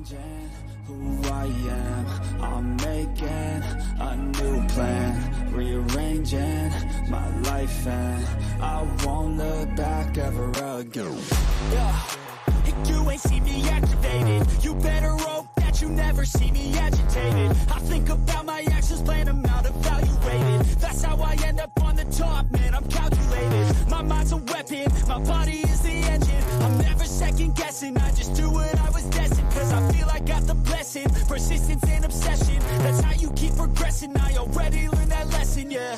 changing who I am. I'm making a new plan, rearranging my life, and I won't look back ever again. Yeah. You ain't see me activated. You better hope that you never see me agitated. I think about my actions, plan them out, evaluated. That's how I end up on the top, man, I'm calculated. My mind's a weapon, my body is the engine. I'm never second guessing, I just do what I was destined. Cause I feel I got the blessing, persistence and obsession. That's how you keep progressing, I already learned that lesson, yeah.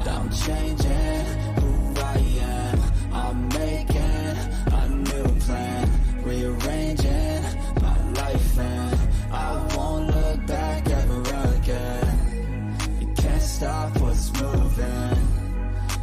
I'm changing who I am. I'm making a new plan, rearranging my life, and I won't look back ever again. You can't stop what's moving.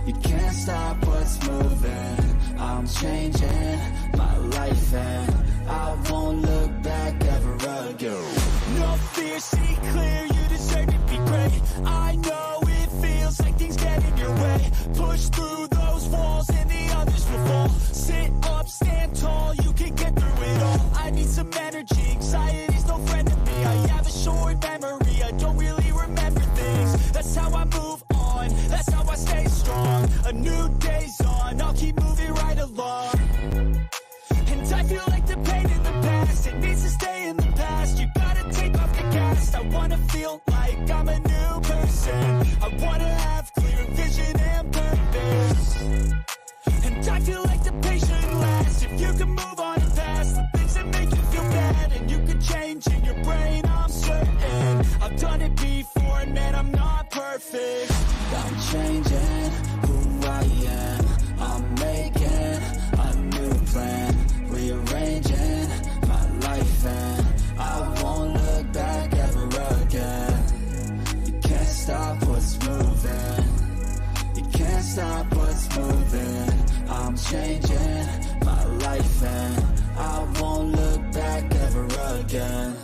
You can't stop what's moving. I'm changing my life, and I won't look back ever again. No fear, see clear, you deserve to be great. I know it feels like things get in your way. Push through those walls and the others will fall. Sit up, stand tall, you can get through it all. I need some energy, anxiety's no friend to me. I have a short memory, I don't really remember things. That's how I move on, that's how I stay strong. A new day's on, I'll keep moving right along. And I feel like the pain in the past, it needs to stay in the past. You gotta take off the cast. I wanna feel like I'm a new person. I wanna have clear vision and purpose. And I feel like the patient lasts. If you can move on and past the things that make you feel bad, and you can change in your brain, I'm certain. I've done it before, and man, I'm not perfect. I'm changing who I am. I'm making a new plan, rearranging my life, and I won't look back ever again. You can't stop what's moving. You can't stop what's moving. I'm changing my life, and I won't look back ever again.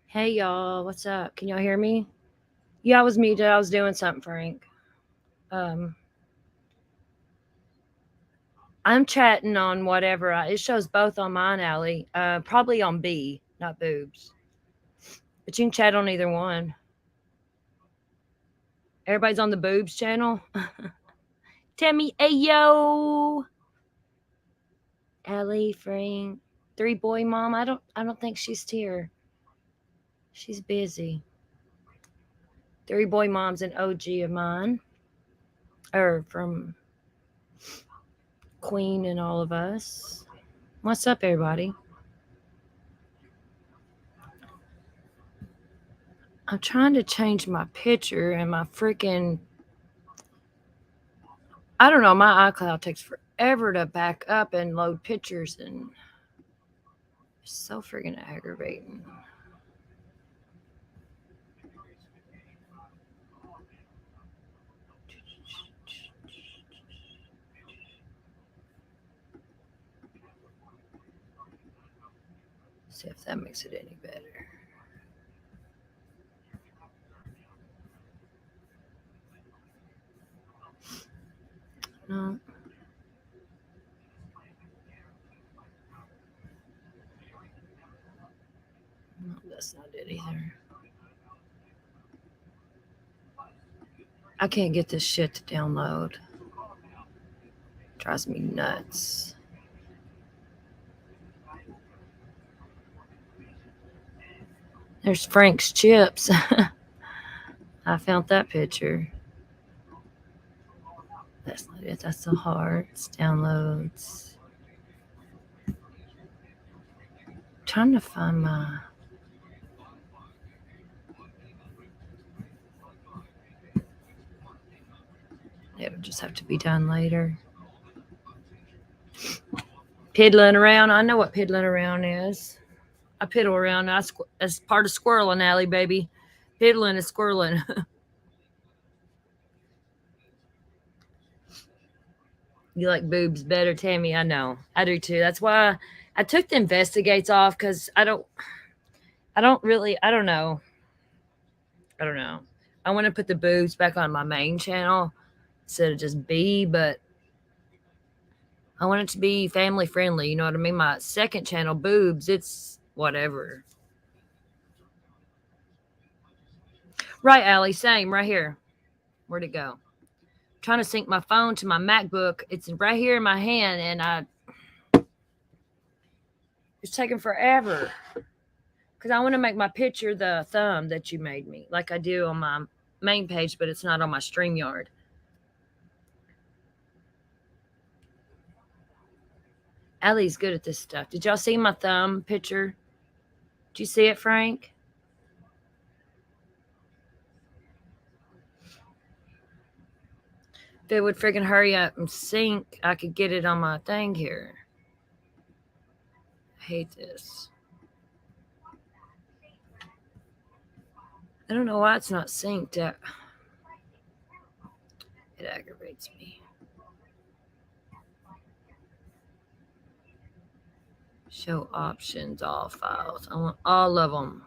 Hey y'all, what's up? Can y'all hear me? Yeah, I was muted. I was doing something, Frank. Um, I'm chatting on whatever. It shows both on mine, Allie. Probably on B, not boobs. But you can chat on either one. Everybody's on the boobs channel. Tell me, hey yo, Allie, Frank. Three boy mom. I don't think she's here. She's busy. Three boy mom's an OG of mine. Or from Queen and all of us. What's up, everybody? I'm trying to change my picture and my freaking. I don't know. My iCloud takes forever to back up and load pictures, and it's so freaking aggravating. See if that makes it any better. No. No, that's not it either. I can't get this shit to download. Drives me nuts. There's Frank's chips. I found that picture. That's not it. That's the hearts. Downloads. Trying to find my. It'll just have to be done later. Piddling around. I know what piddling around is. I piddle around. As part of squirreling alley, baby. Piddling is squirreling. You like boobs better, Tammy? I know. I do too. That's why I took the investigates off, because I don't really, I don't know. I want to put the boobs back on my main channel instead of just B, but I want it to be family friendly. You know what I mean? My second channel, boobs, it's whatever. Right, Allie, same, right here. Where'd it go? I'm trying to sync my phone to my MacBook. It's right here in my hand, and it's taking forever. Because I want to make my picture the thumb that you made me, like I do on my main page, but it's not on my StreamYard. Allie's good at this stuff. Did y'all see my thumb picture? Did you see it, Frank? If it would freaking hurry up and sync, I could get it on my thing here. I hate this. I don't know why it's not synced. It aggravates me. Show options, all files. I want all of them.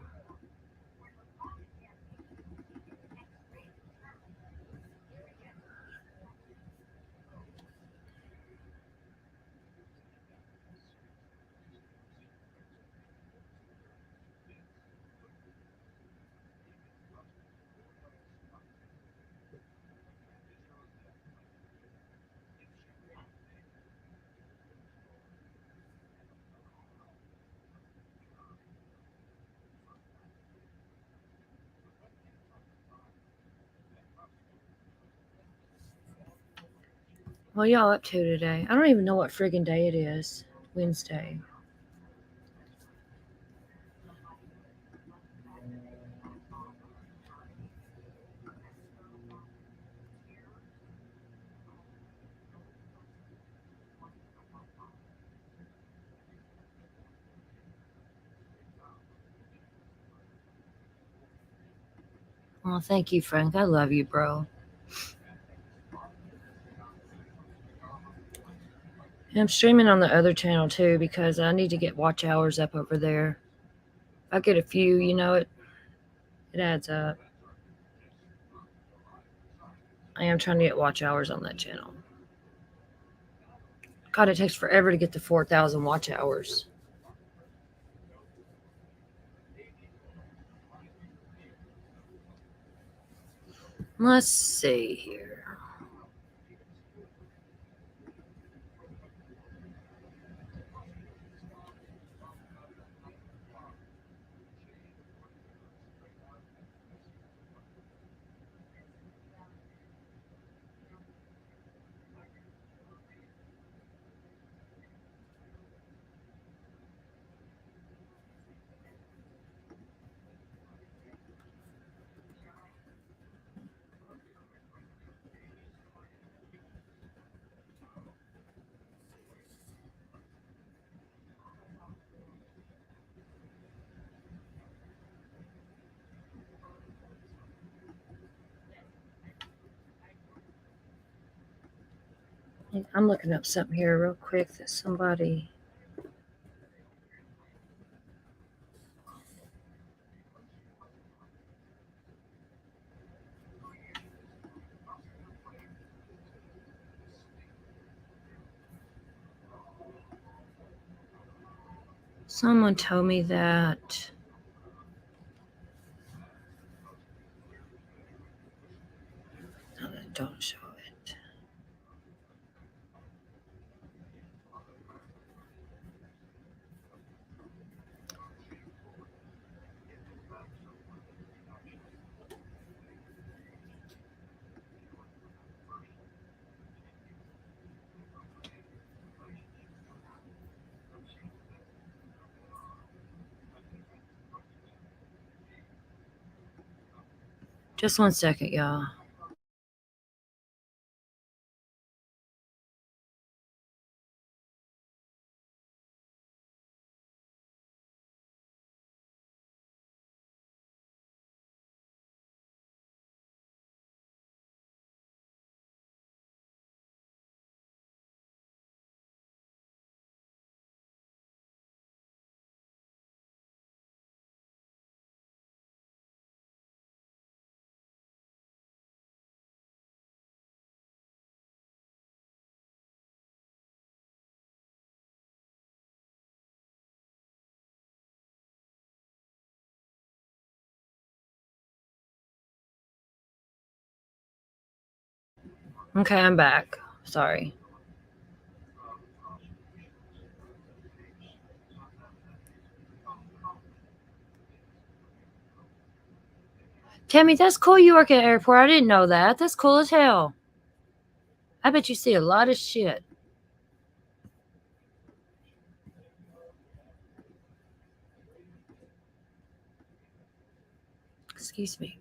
What y'all up to today? I don't even know what friggin' day it is. Wednesday. Well, thank you, Frank. I love you, bro. And I'm streaming on the other channel too, because I need to get watch hours up over there. If I get a few, it adds up. I am trying to get watch hours on that channel. God, it takes forever to get to 4,000 watch hours. Let's see here. I'm looking up something here real quick that somebody. Someone told me that. No, that don't show it. Just 1 second, y'all. Okay, I'm back. Sorry. Tammy, that's cool you work at an airport. I didn't know that. That's cool as hell. I bet you see a lot of shit. Excuse me.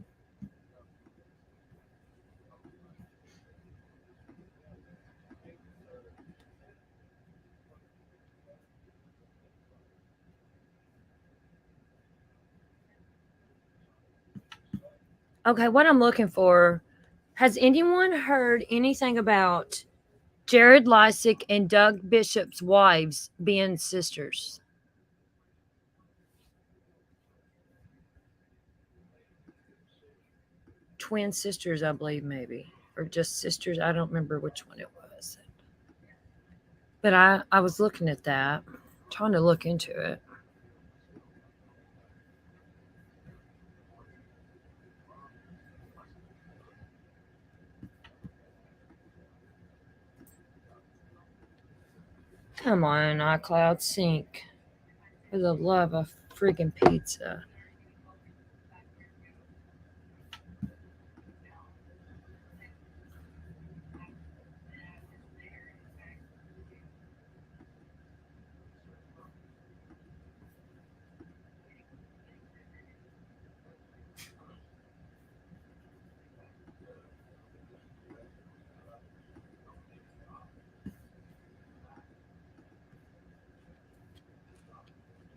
Okay, what I'm looking for, has anyone heard anything about Jared Lysick and Doug Bishop's wives being sisters? Twin sisters, I believe, maybe. Or just sisters. I don't remember which one it was. But I was looking at that, trying to look into it. Come on, iCloud Sync. For the love of freaking pizza.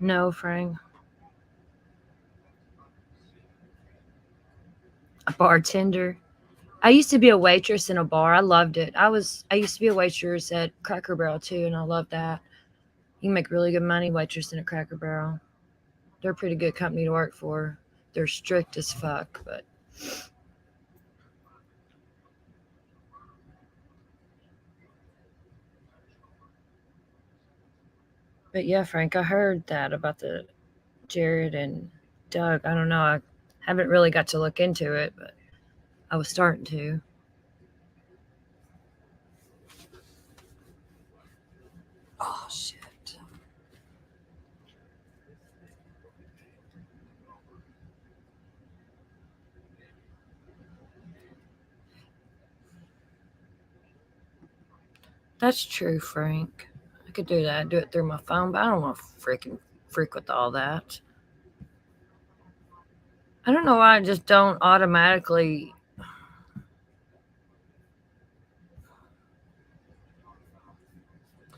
No, Frank. A bartender. I used to be a waitress in a bar. I loved it. I used to be a waitress at Cracker Barrel too, and I loved that. You can make really good money waitressing at Cracker Barrel. They're a pretty good company to work for. They're strict as fuck, but yeah, Frank, I heard that about the Jared and Doug. I don't know. I haven't really got to look into it, but I was starting to. Oh shit. That's true, Frank. I could do that. Do it through my phone, but I don't want to freaking freak with all that. I don't know why I just don't automatically.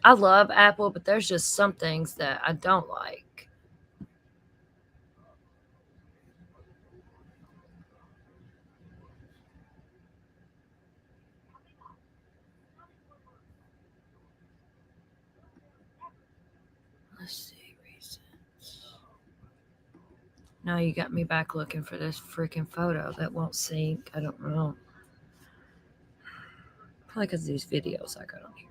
I love Apple, but there's just some things that I don't like. Let's see, recent. Now you got me back looking for this freaking photo that won't sync. I don't know. Probably because of these videos I got on here.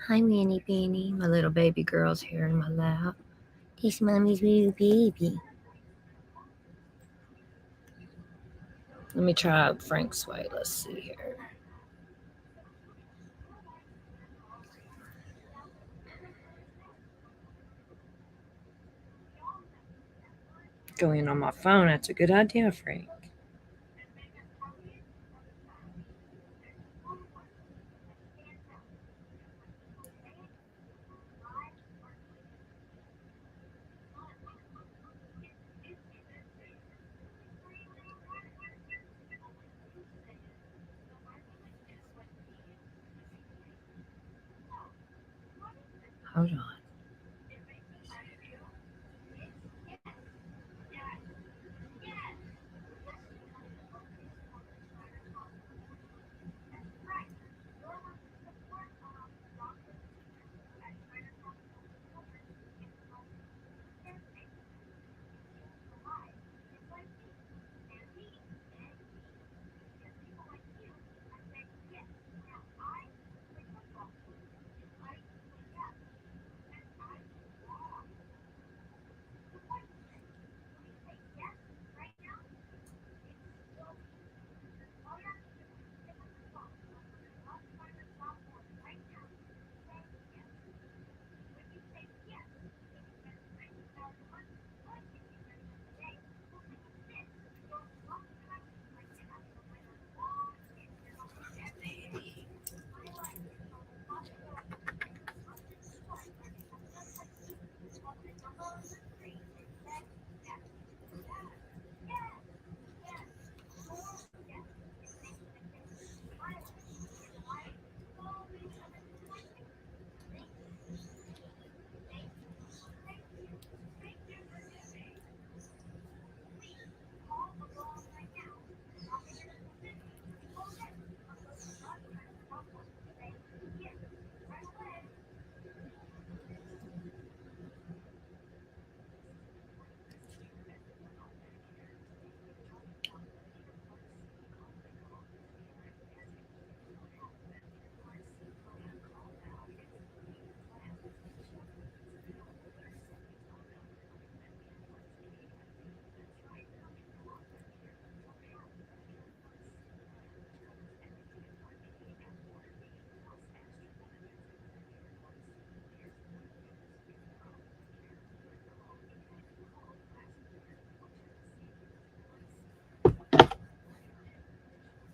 Hi, Minnie Beanie. My little baby girl's here in my lap. This mommy's little baby. Let me try Frank's way. Let's see here. Going on my phone. That's a good idea, Frank. Hold on.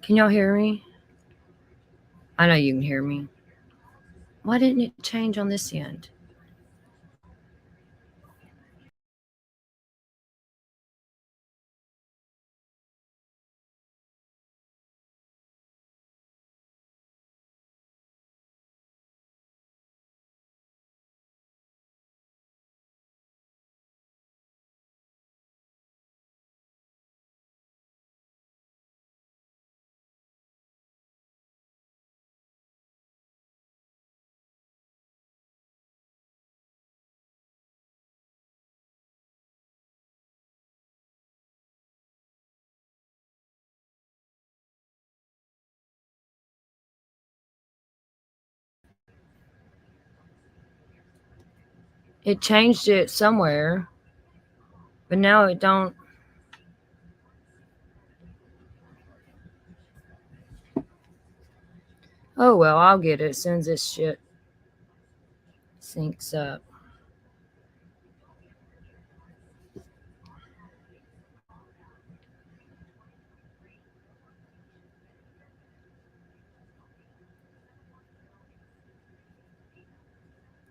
Can y'all hear me? I know you can hear me. Why didn't it change on this end? It changed it somewhere, but now it don't. Oh well, I'll get it as soon as this shit syncs up.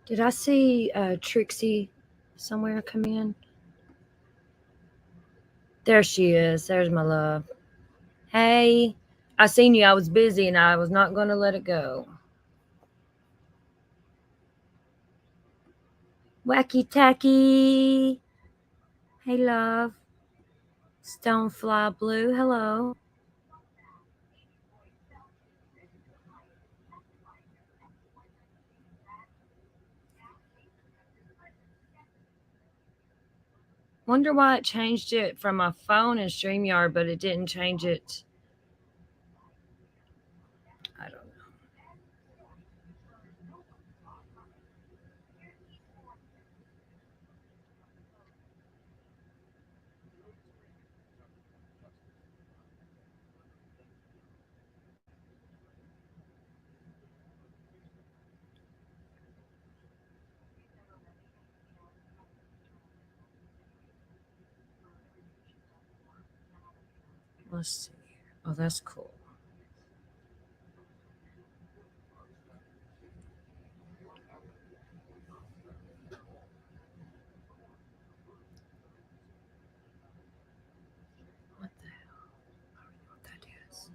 Did I see Trixie somewhere come in? There she is. There's my love. Hey, I seen you. I was busy and I was not going to let it go. Wacky tacky. Hey, love. Stonefly Blue. Hello. Wonder why it changed it from my phone and StreamYard, but it didn't change it. I don't know. Let's see. Oh, that's cool. What the hell? I don't know what that is.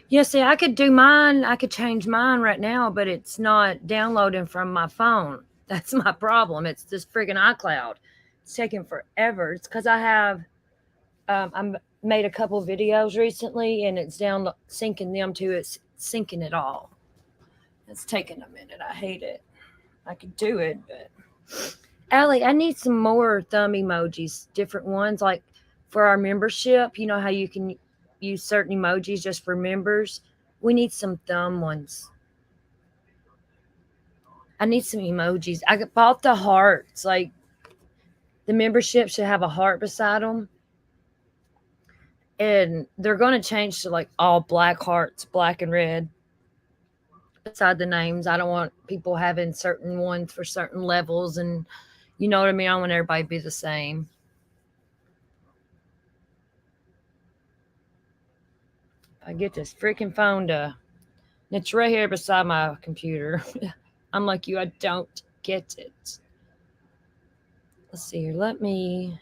Yeah, see, I could do mine. I could change mine right now, but it's not downloading from my phone. That's my problem. It's this friggin' iCloud. It's taking forever. It's because I made a couple videos recently, and it's down syncing them to it's syncing it all. It's taking a minute. I hate it. I could do it, but Allie, I need some more thumb emojis, different ones like for our membership. You know how you can use certain emojis just for members? We need some thumb ones. I need some emojis. I bought the hearts. Like the membership should have a heart beside them. And they're going to change to like all black hearts, black and red beside the names. I don't want people having certain ones for certain levels. And you know what I mean? I want everybody to be the same. I get this freaking phone to. It's right here beside my computer. I'm like you, I don't get it. Let's see here. Let me.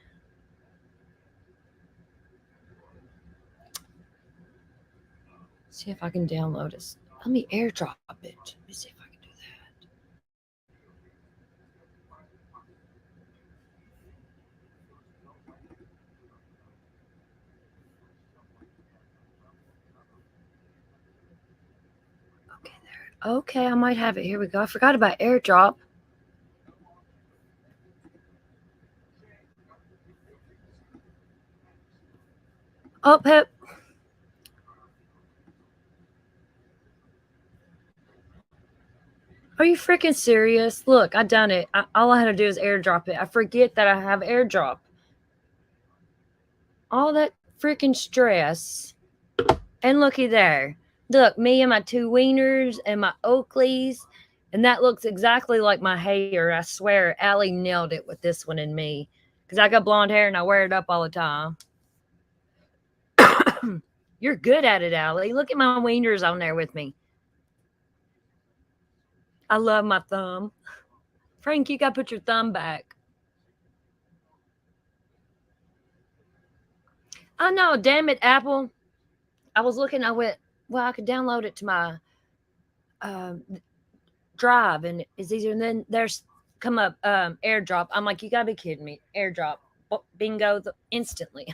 See if I can download it. Let me airdrop it. Let me see if I can do that. Okay, there. Okay, I might have it. Here we go. I forgot about airdrop. Oh, Pep. Are you freaking serious? Look, I done it. All I had to do is airdrop it. I forget that I have airdrop. All that freaking stress. And looky there. Look, me and my two wieners and my Oakleys. And that looks exactly like my hair. I swear, Allie nailed it with this one and me. Because I got blonde hair and I wear it up all the time. You're good at it, Allie. Look at my wieners on there with me. I love my thumb. Frank, you got to put your thumb back. Oh, no, damn it, Apple. I was looking, I went, well, I could download it to my um, drive and it's easier. And then there's come up airdrop. I'm like, you got to be kidding me. Airdrop. Bingo, instantly.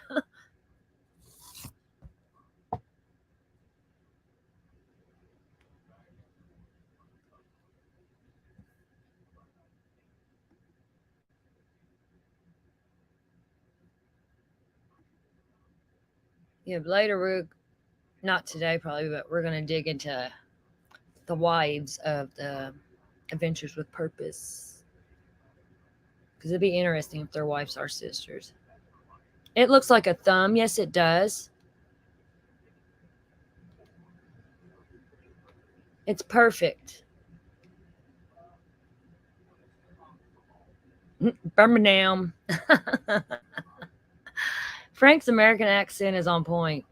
Yeah, later we're not today probably, but we're gonna dig into the wives of the Adventures with Purpose because it'd be interesting if their wives are sisters. It looks like a thumb. Yes, it does. It's perfect. Birmingham. Frank's American accent is on point.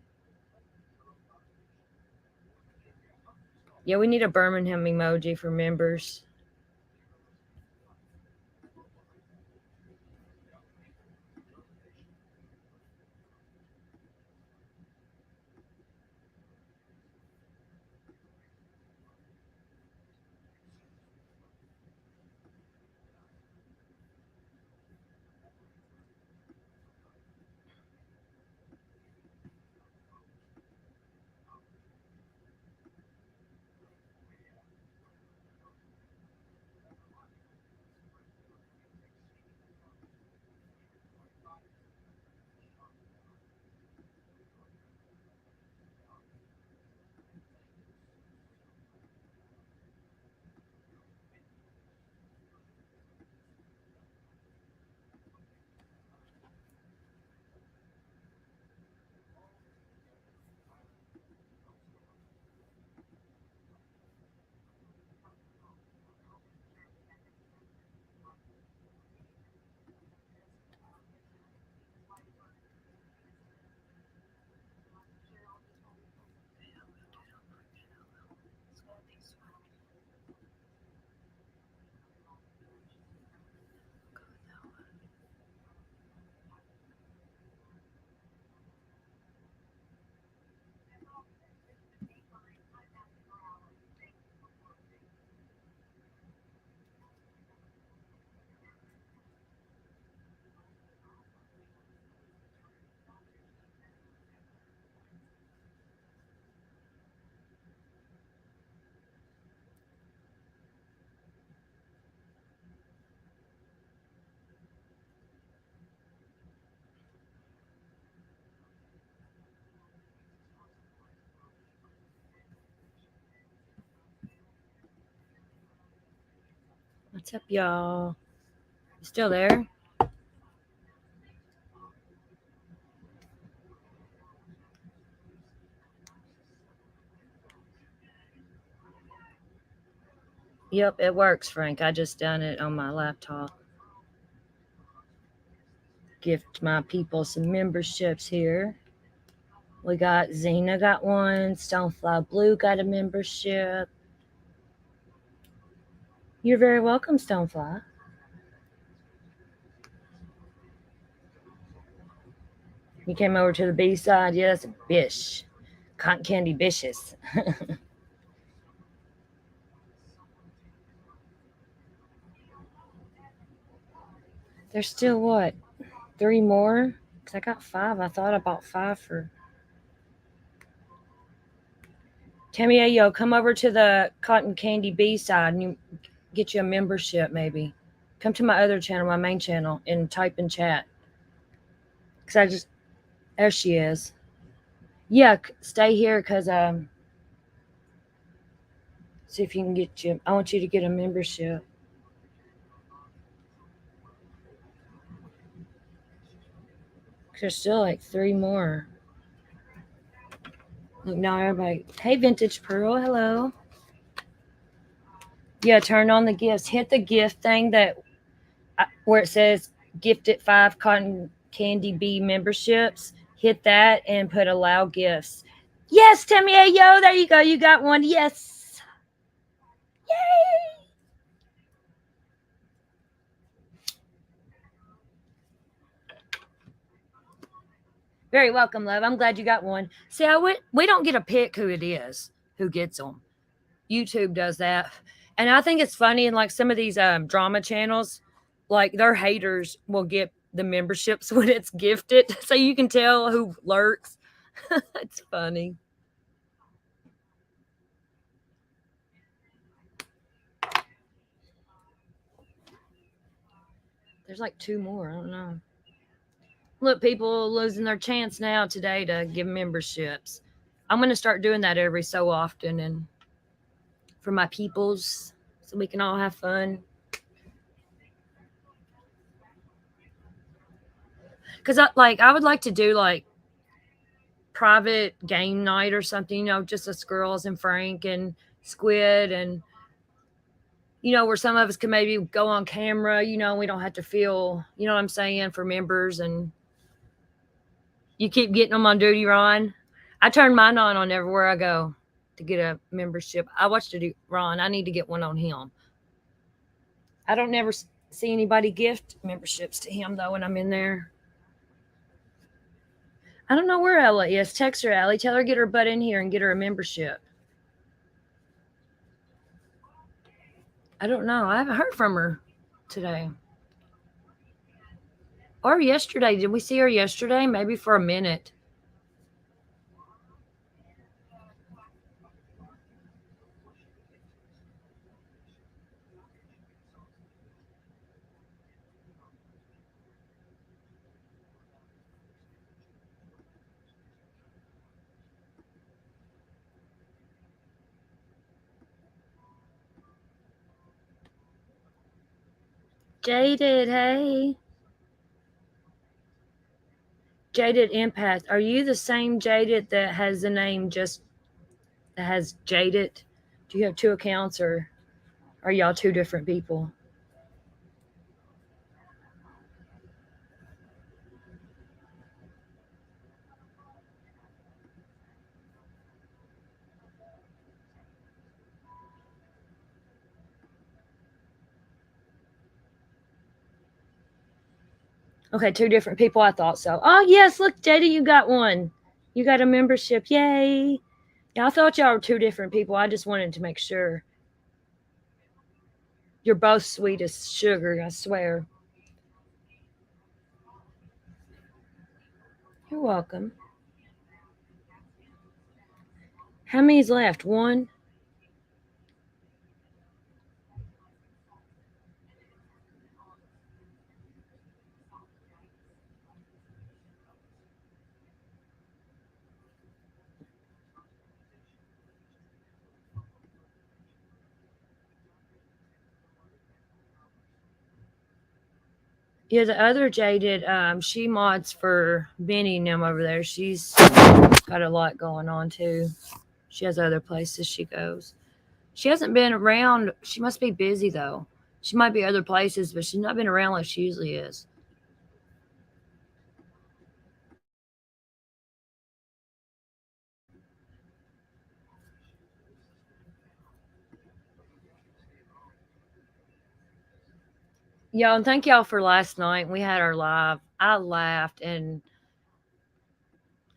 Yeah, we need a Birmingham emoji for members. What's up, y'all? You still there? Yep, it works, Frank. I just done it on my laptop. Gift my people some memberships here. We got Zena got one. Stonefly Blue got a membership. You're very welcome, Stonefly. You came over to the B side. Yeah, that's a bish. Cotton candy bishes. There's still what? 3 more? Because I got 5. I thought I bought 5 for. Tammy Ayo, come over to the Cotton Candy B side and you get you a membership maybe. Come to my other channel, my main channel, and type in chat. Because I just. There she is. Yeah, stay here because see if you can get you. I want you to get a membership. There's still like 3 more. Look, now everybody. Hey, Vintage Pearl. Hello. Yeah, turn on the gifts. Hit the gift thing that where it says gifted 5 cotton candy bee memberships. Hit that and put allow gifts. Yes, Timmy. Hey, yo, there you go. You got one. Yes. Yay. Very welcome, love. I'm glad you got one. See, we don't get to pick who it is who gets them. YouTube does that. And I think it's funny in like some of these drama channels, like their haters will get the memberships when it's gifted. So you can tell who lurks. It's funny. There's like 2 more. I don't know. Look, people losing their chance now today to give memberships. I'm going to start doing that every so often and for my peoples so we can all have fun. Because I would like to do like private game night or something, just us girls and Frank and Squid and where some of us can maybe go on camera, we don't have to feel, what I'm saying, for members and You keep getting them on duty, Ron. I turn mine on everywhere I go to get a membership. I watch Ron. I need to get one on him. I don't never see anybody gift memberships to him though when I'm in there. I don't know where Ella is. Text her, Allie. Tell her get her butt in here and get her a membership. I don't know. I haven't heard from her today. Or yesterday. Did we see her yesterday? Maybe for a minute. Jaded, hey. Jaded Empath. Are you the same Jaded that has the name just that has Jaded? Do you have two accounts or are y'all two different people? Okay, two different people. I thought so. Oh, yes. Look, Jada, you got one. You got a membership. Yay. Yeah, I thought y'all were two different people. I just wanted to make sure. You're both sweet as sugar, I swear. You're welcome. How many's left? One? Yeah, the other Jaded, she mods for Benny and them over there. She's got a lot going on too. She has other places she goes. She hasn't been around. She must be busy though. She might be other places, but she's not been around like she usually is. Y'all, and thank y'all for last night. We had our live. I laughed and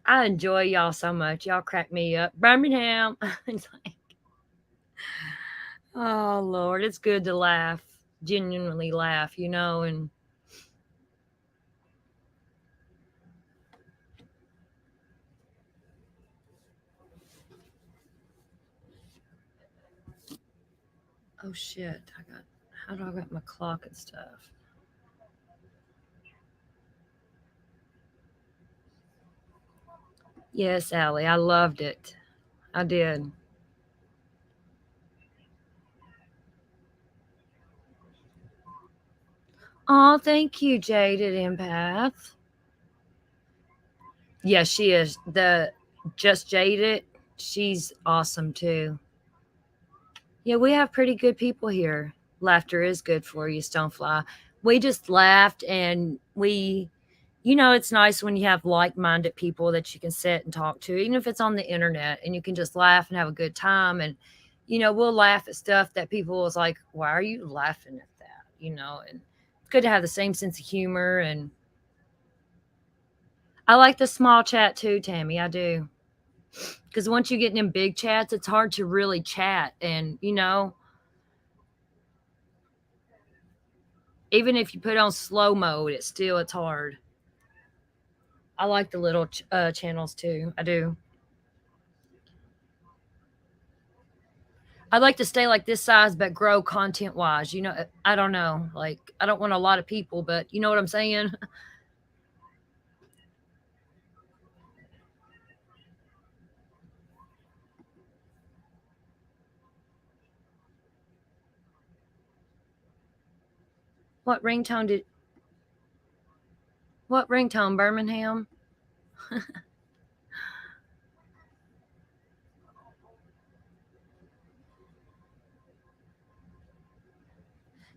I enjoy y'all so much. Y'all crack me up. Birmingham. It's like, oh Lord, it's good to laugh, genuinely laugh, and oh shit, how do I got my clock and stuff? Yes, Allie, I loved it. I did. Oh, thank you, Jaded Empath. Yeah, she is. The Just Jaded, she's awesome too. Yeah, we have pretty good people here. Laughter is good for you, Stonefly. We just laughed and it's nice when you have like minded people that you can sit and talk to, even if it's on the internet, and you can just laugh and have a good time. And, we'll laugh at stuff that people is like, why are you laughing at that? And it's good to have the same sense of humor. And I like the small chat too, Tammy. I do. Because once you get in big chats, it's hard to really chat. And, even if you put on slow mode, it's hard. I like the little channels too. I do. I'd like to stay like this size, but grow content wise. I don't know. Like, I don't want a lot of people, but you know what I'm saying? What ringtone did, what ringtone, Birmingham?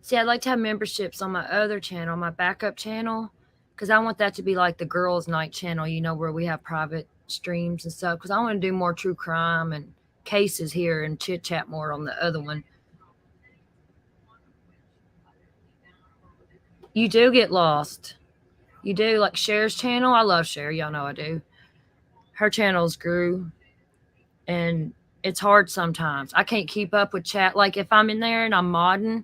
See, I'd like to have memberships on my other channel, my backup channel. because I want that to be like the girls' night channel, where we have private streams and stuff. Because I want to do more true crime and cases here and chit chat more on the other one. You do get lost. You do, like Cher's channel. I love Cher. Y'all know I do. Her channels grew, and it's hard sometimes. I can't keep up with chat. Like if I'm in there and I'm modding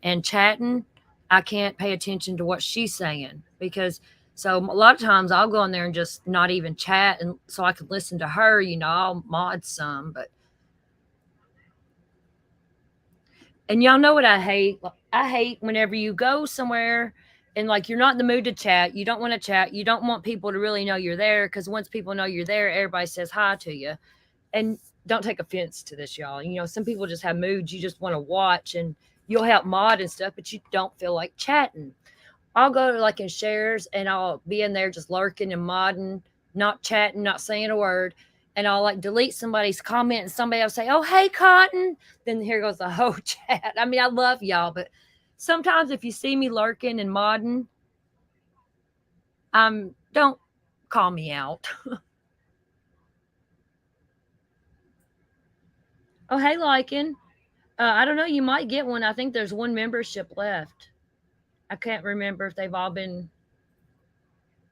and chatting, I can't pay attention to what she's saying because so a lot of times I'll go in there and just not even chat and so I can listen to her, I'll mod some, but and y'all know what I hate? I hate whenever you go somewhere and like you're not in the mood to chat, you don't want to chat, you don't want people to really know you're there because once people know you're there, everybody says hi to you. And don't take offense to this, y'all. Some people just have moods you just want to watch and you'll help mod and stuff, but you don't feel like chatting. I'll go to like in shares and I'll be in there just lurking and modding, not chatting, not saying a word. And I'll like delete somebody's comment and somebody will say, "Oh, hey, Cotton." Then here goes the whole chat. I mean, I love y'all, but sometimes if you see me lurking and modding, don't call me out. Oh, hey, Lycan. I don't know. You might get one. I think there's one membership left. I can't remember if they've all been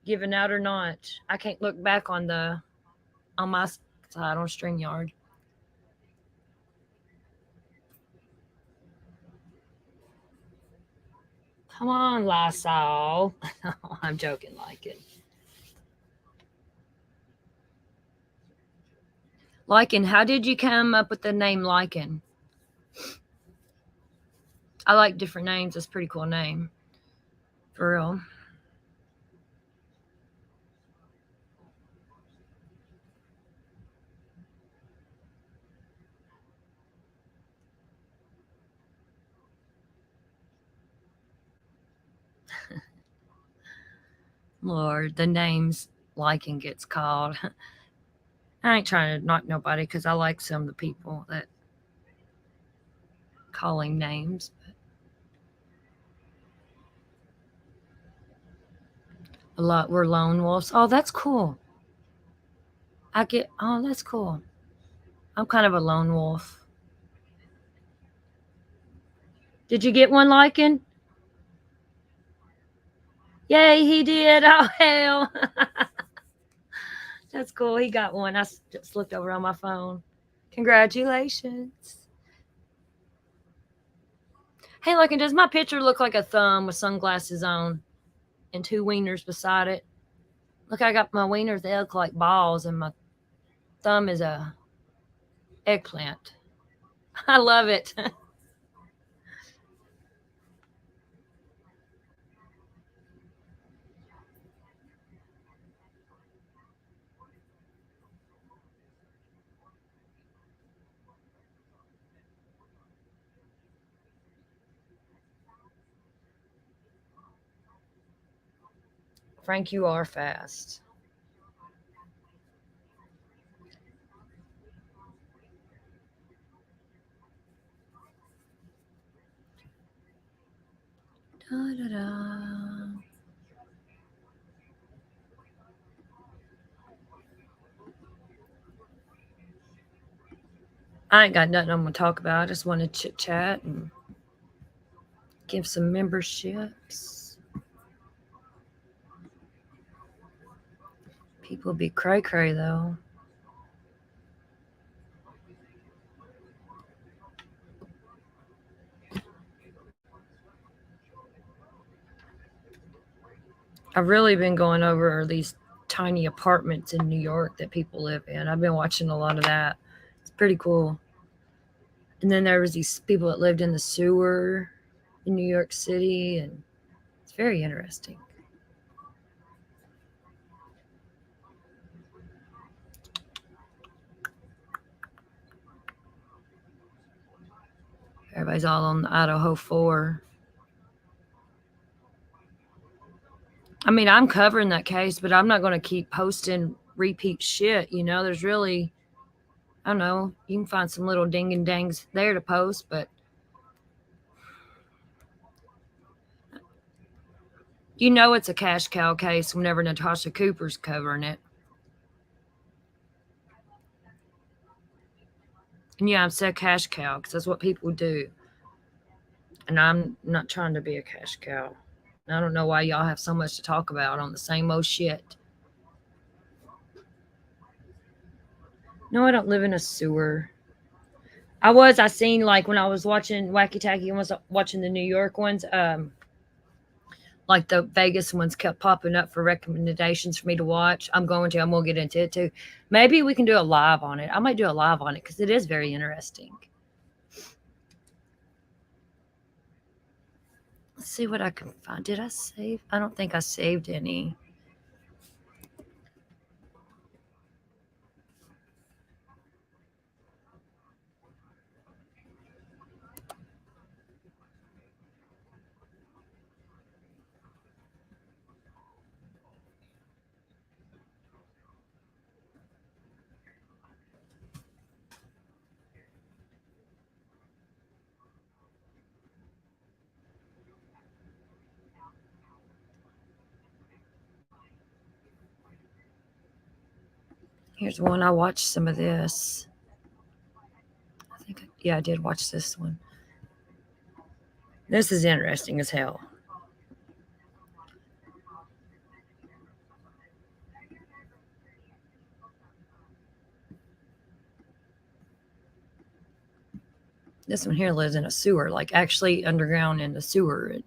given out or not. I can't look back on my side on StreamYard. Come on, Lysol. I'm joking, Lycan. Lycan, how did you come up with the name Lycan? I like different names. It's a pretty cool name. For real. Lord, the names Lycan gets called. I ain't trying to knock nobody because I like some of the people that calling names. A lot were lone wolves. Oh, that's cool. That's cool. I'm kind of a lone wolf. Did you get one, Lycan? Yay, he did. Oh, hell. That's cool. He got one. I just looked over on my phone. Congratulations. Hey, Lycan, does my picture look like a thumb with sunglasses on and two wieners beside it? Look, I got my wieners. They look like balls, and my thumb is a eggplant. I love it. Frank, you are fast. Da, da, da. I ain't got nothing I'm going to talk about. I just want to chit chat and give some memberships. People be cray cray though. I've really been going over these tiny apartments in New York that people live in. I've been watching a lot of that. It's pretty cool. And then there was these people that lived in the sewer in New York City, and it's very interesting. Everybody's all on the Idaho 4. I mean, I'm covering that case, but I'm not going to keep posting repeat shit. There's really, I don't know, you can find some little ding and dangs there to post, but You know it's a cash cow case whenever Natasha Cooper's covering it. And yeah, I'm so cash cow because that's what people do. And I'm not trying to be a cash cow. I don't know why y'all have so much to talk about on the same old shit. No, I don't live in a sewer. I seen like when I was watching Wacky Tacky and was watching the New York ones, like the Vegas ones kept popping up for recommendations for me to watch. I'm going to get into it too. Maybe we can do a live on it. I might do a live on it because it is very interesting. Let's see what I can find. Did I save? I don't think I saved any. Here's one. I watched some of this. I did watch this one. This is interesting as hell. This one here lives in a sewer, like actually underground in the sewer. And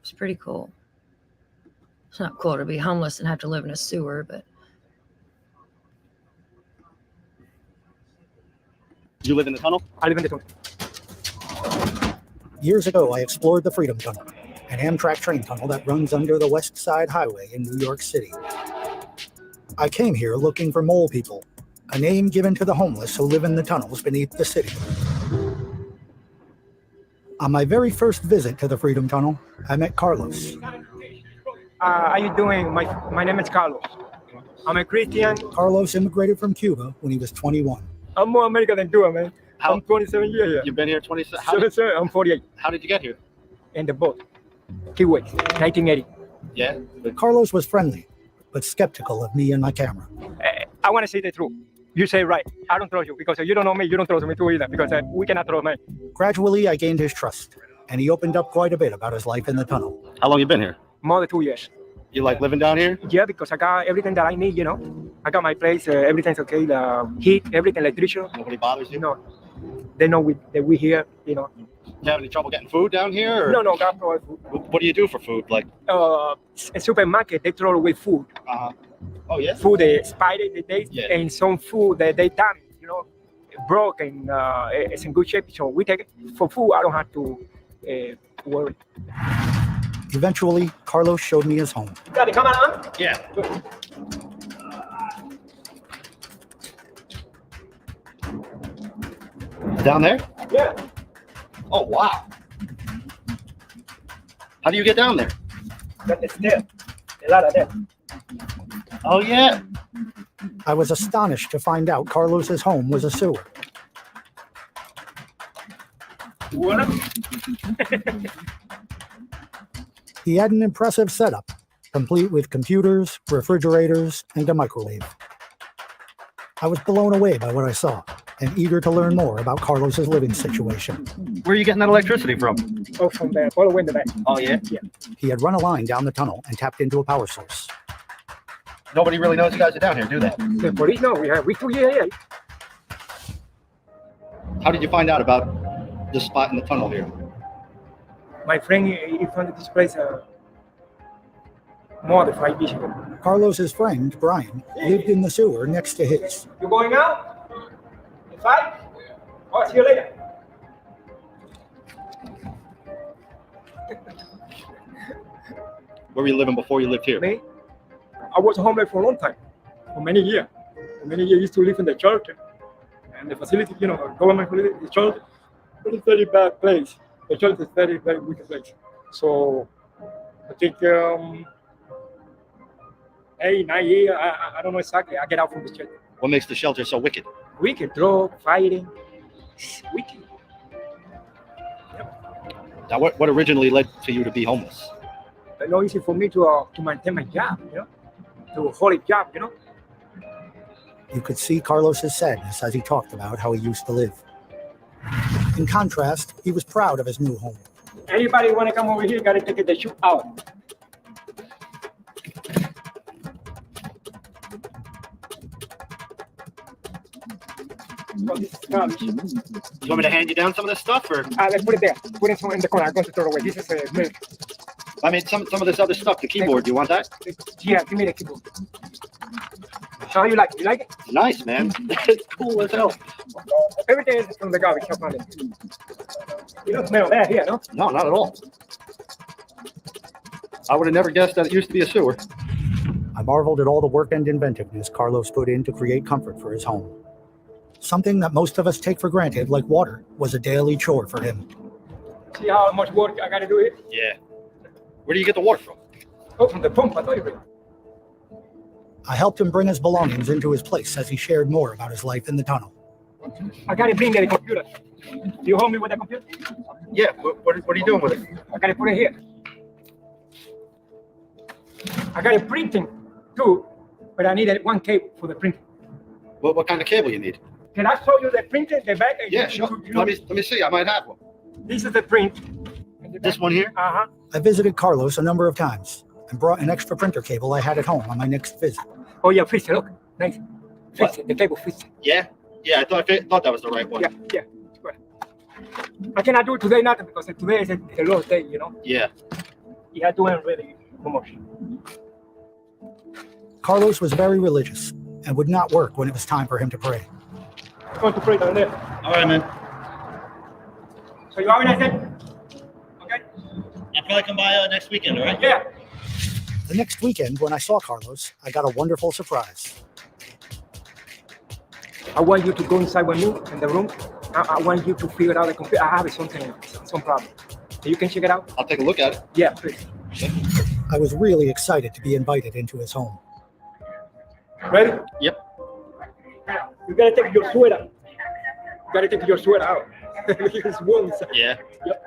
it's pretty cool. It's not cool to be homeless and have to live in a sewer, but. You live in the tunnel? I live in the tunnel. Years ago, I explored the Freedom Tunnel, an Amtrak train tunnel that runs under the West Side Highway in New York City. I came here looking for mole people, a name given to the homeless who live in the tunnels beneath the city. On my very first visit to the Freedom Tunnel, I met Carlos. How you doing? My name is Carlos. I'm a Christian. Carlos immigrated from Cuba when he was 21. I'm more American than Cuba, man. I'm 27 years here. You've been here 27? I'm 48. How did you get here? In the boat. Kiwi, 1980. Yeah. Carlos was friendly, but skeptical of me and my camera. I want to say the truth. You say right. I don't trust you because you don't know me. You don't trust me too either because we cannot trust me. Gradually, I gained his trust, and he opened up quite a bit about his life in the tunnel. How long you been here? More than 2 years. You like living down here? Yeah, because I got everything that I need, you know. I got my place, everything's okay, the heat, everything, electricity. Nobody bothers you? No. They know that we here, you know. You have any trouble getting food down here? Or? No, God provide food. What do you do for food? Like a supermarket, they throw away food. Oh, yeah? Food, they expired the days, Yeah. and some food that they damaged, you know, broke and it's in good shape. So we take it for food. I don't have to worry. Eventually, Carlos showed me his home. Got it, come on. Yeah. Down there? Yeah. Oh, wow. How do you get down there? Got the step. A lot of them. Oh, yeah. I was astonished to find out Carlos's home was a sewer. What? He had an impressive setup, complete with computers, refrigerators, and a microwave. I was blown away by what I saw and eager to learn more about Carlos's living situation. Where are you getting that electricity from? Oh, from there, all the way in the back. Oh, yeah? Yeah. He had run a line down the tunnel and tapped into a power source. Nobody really knows you guys are down here, do they? The police know we 2 years here. How did you find out about this spot in the tunnel here? My friend, he found this place more than 5 years ago. Carlos's friend, Brian, lived in the sewer next to his. You going out? 5? Oh, see you later. Where were you living before you lived here? Me? I was homeless for a long time, for many years. For many years, I used to live in the church. And the facility, you know, government facility, the church, it's a very bad place. The church is a very, very wicked place. So, I think 8, 9 years, I don't know exactly, I get out from the church. What makes the shelter so wicked? Wicked, drug, fighting, wicked. Now, what originally led to you to be homeless? not easy for me to maintain my job, to hold a job, You could see Carlos's sadness as he talked about how he used to live. In contrast, he was proud of his new home. Anybody want to come over here, got to take the shoe out. Oh, this is garbage. You want me to hand you down some of this stuff, or? Let's put it there. Put it in the corner. I'm going to throw it away. This is milk. I mean, some of this other stuff, the keyboard. Do you want that? Yeah, give me the keyboard. How you like it? You like it? Nice, man. It's cool as hell. Everything is from the garbage. I found it. You don't smell that here, no? No, not at all. I would have never guessed that it used to be a sewer. I marveled at all the work and inventiveness Carlos put in to create comfort for his home. Something that most of us take for granted, like water, was a daily chore for him. See how much work I got to do here? Yeah. Where do you get the water from? Oh, from the pump. I thought you were. I helped him bring his belongings into his place as he shared more about his life in the tunnel. I got to bring the computer. You hold me with the computer? Yeah. What are you doing with it? I got to put it here. I got a printing too, but I needed one cable for the printing. What kind of cable you need? Can I show you the printer, the back? Yeah, sure. Let me see. I might have one. This is the print. This one here? Uh-huh. I visited Carlos a number of times and brought an extra printer cable I had at home on my next visit. Oh, yeah, fix it. Look. Nice. Fix it. The cable fits. Yeah. Yeah, I thought that was the right one. Yeah. Good. I cannot do it today, nothing, because today is a low day, Yeah. You have to earn really much. Carlos was very religious and would not work when it was time for him to pray. I'm going to pray down there. All right, man. So you have a nice day? Okay? I'll probably come by next weekend, all right? Yeah. The next weekend, when I saw Carlos, I got a wonderful surprise. I want you to go inside with me in the room. I want you to figure out the computer. I have some problem. So you can check it out? I'll take a look at it. Yeah, please. I was really excited to be invited into his home. Ready? Yep. You gotta take your sweater. You gotta take your sweater out. It's warm inside. Yeah. Yep.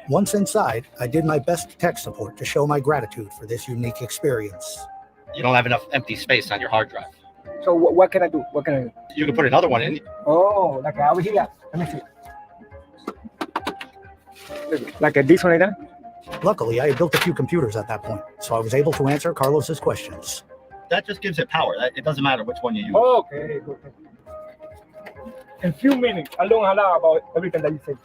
Once inside, I did my best tech support to show my gratitude for this unique experience. You don't have enough empty space on your hard drive. So what can I do? What can I do? You can put another one in. Oh, like over here. Let me see. Like this one like that? Luckily, I had built a few computers at that point, so I was able to answer Carlos's questions. That just gives it power. It doesn't matter which one you use. Okay, good. In a few minutes, I learn a lot about everything that you say.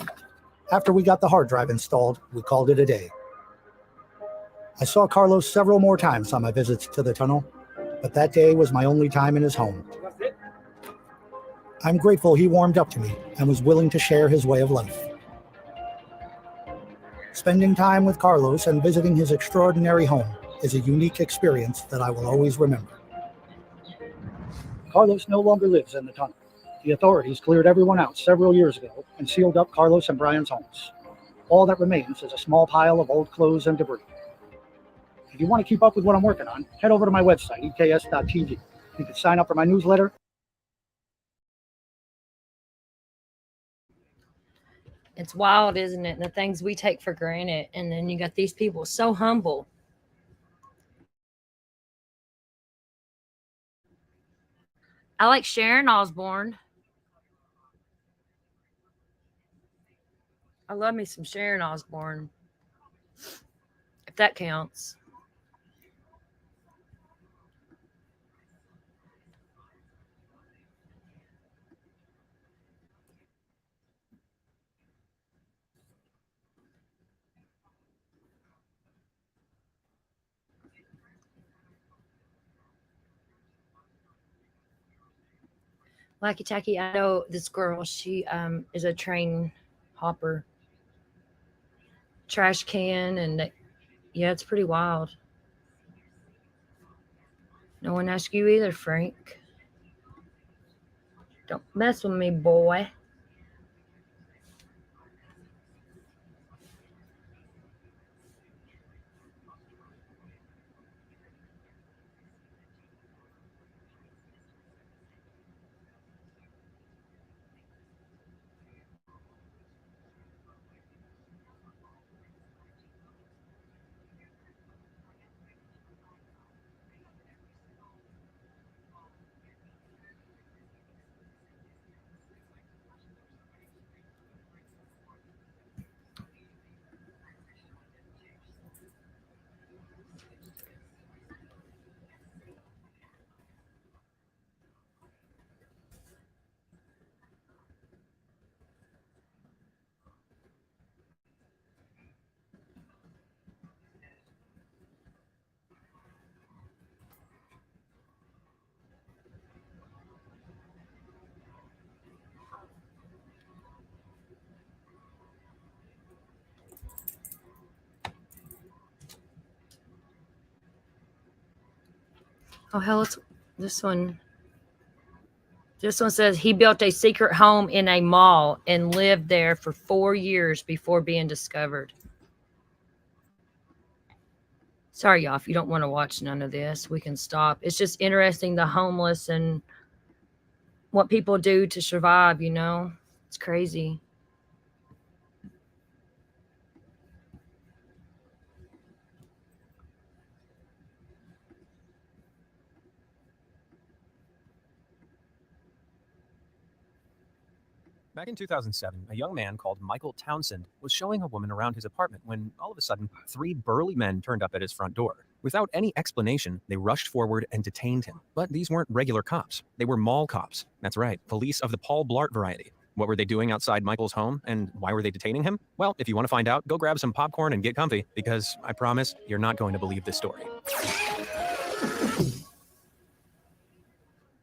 After we got the hard drive installed, we called it a day. I saw Carlos several more times on my visits to the tunnel, but that day was my only time in his home. That's it? I'm grateful he warmed up to me and was willing to share his way of life. Spending time with Carlos and visiting his extraordinary home is a unique experience that I will always remember. Carlos no longer lives in the tunnel. The authorities cleared everyone out several years ago and sealed up Carlos and Brian's homes. All that remains is a small pile of old clothes and debris. If you want to keep up with what I'm working on, head over to my website, eks.tv. You can sign up for my newsletter. It's wild, isn't it? The things we take for granted. And then you got these people so humble. I like Sharon Osbourne. I love me some Sharon Osbourne. If that counts. Wacky Tacky, I know this girl. She is a train hopper. Trash can, and yeah, it's pretty wild. No one asked you either, Frank. Don't mess with me, boy. Oh, hell, it's this one. This one says he built a secret home in a mall and lived there for 4 years before being discovered. Sorry, y'all, if you don't want to watch none of this, we can stop. It's just interesting, the homeless and what people do to survive, you know? It's crazy. Back in 2007, a young man called Michael Townsend was showing a woman around his apartment when all of a sudden, 3 burly men turned up at his front door. Without any explanation, they rushed forward and detained him. But these weren't regular cops. They were mall cops. That's right, police of the Paul Blart variety. What were they doing outside Michael's home, and why were they detaining him? Well, if you want to find out, go grab some popcorn and get comfy, because I promise you're not going to believe this story.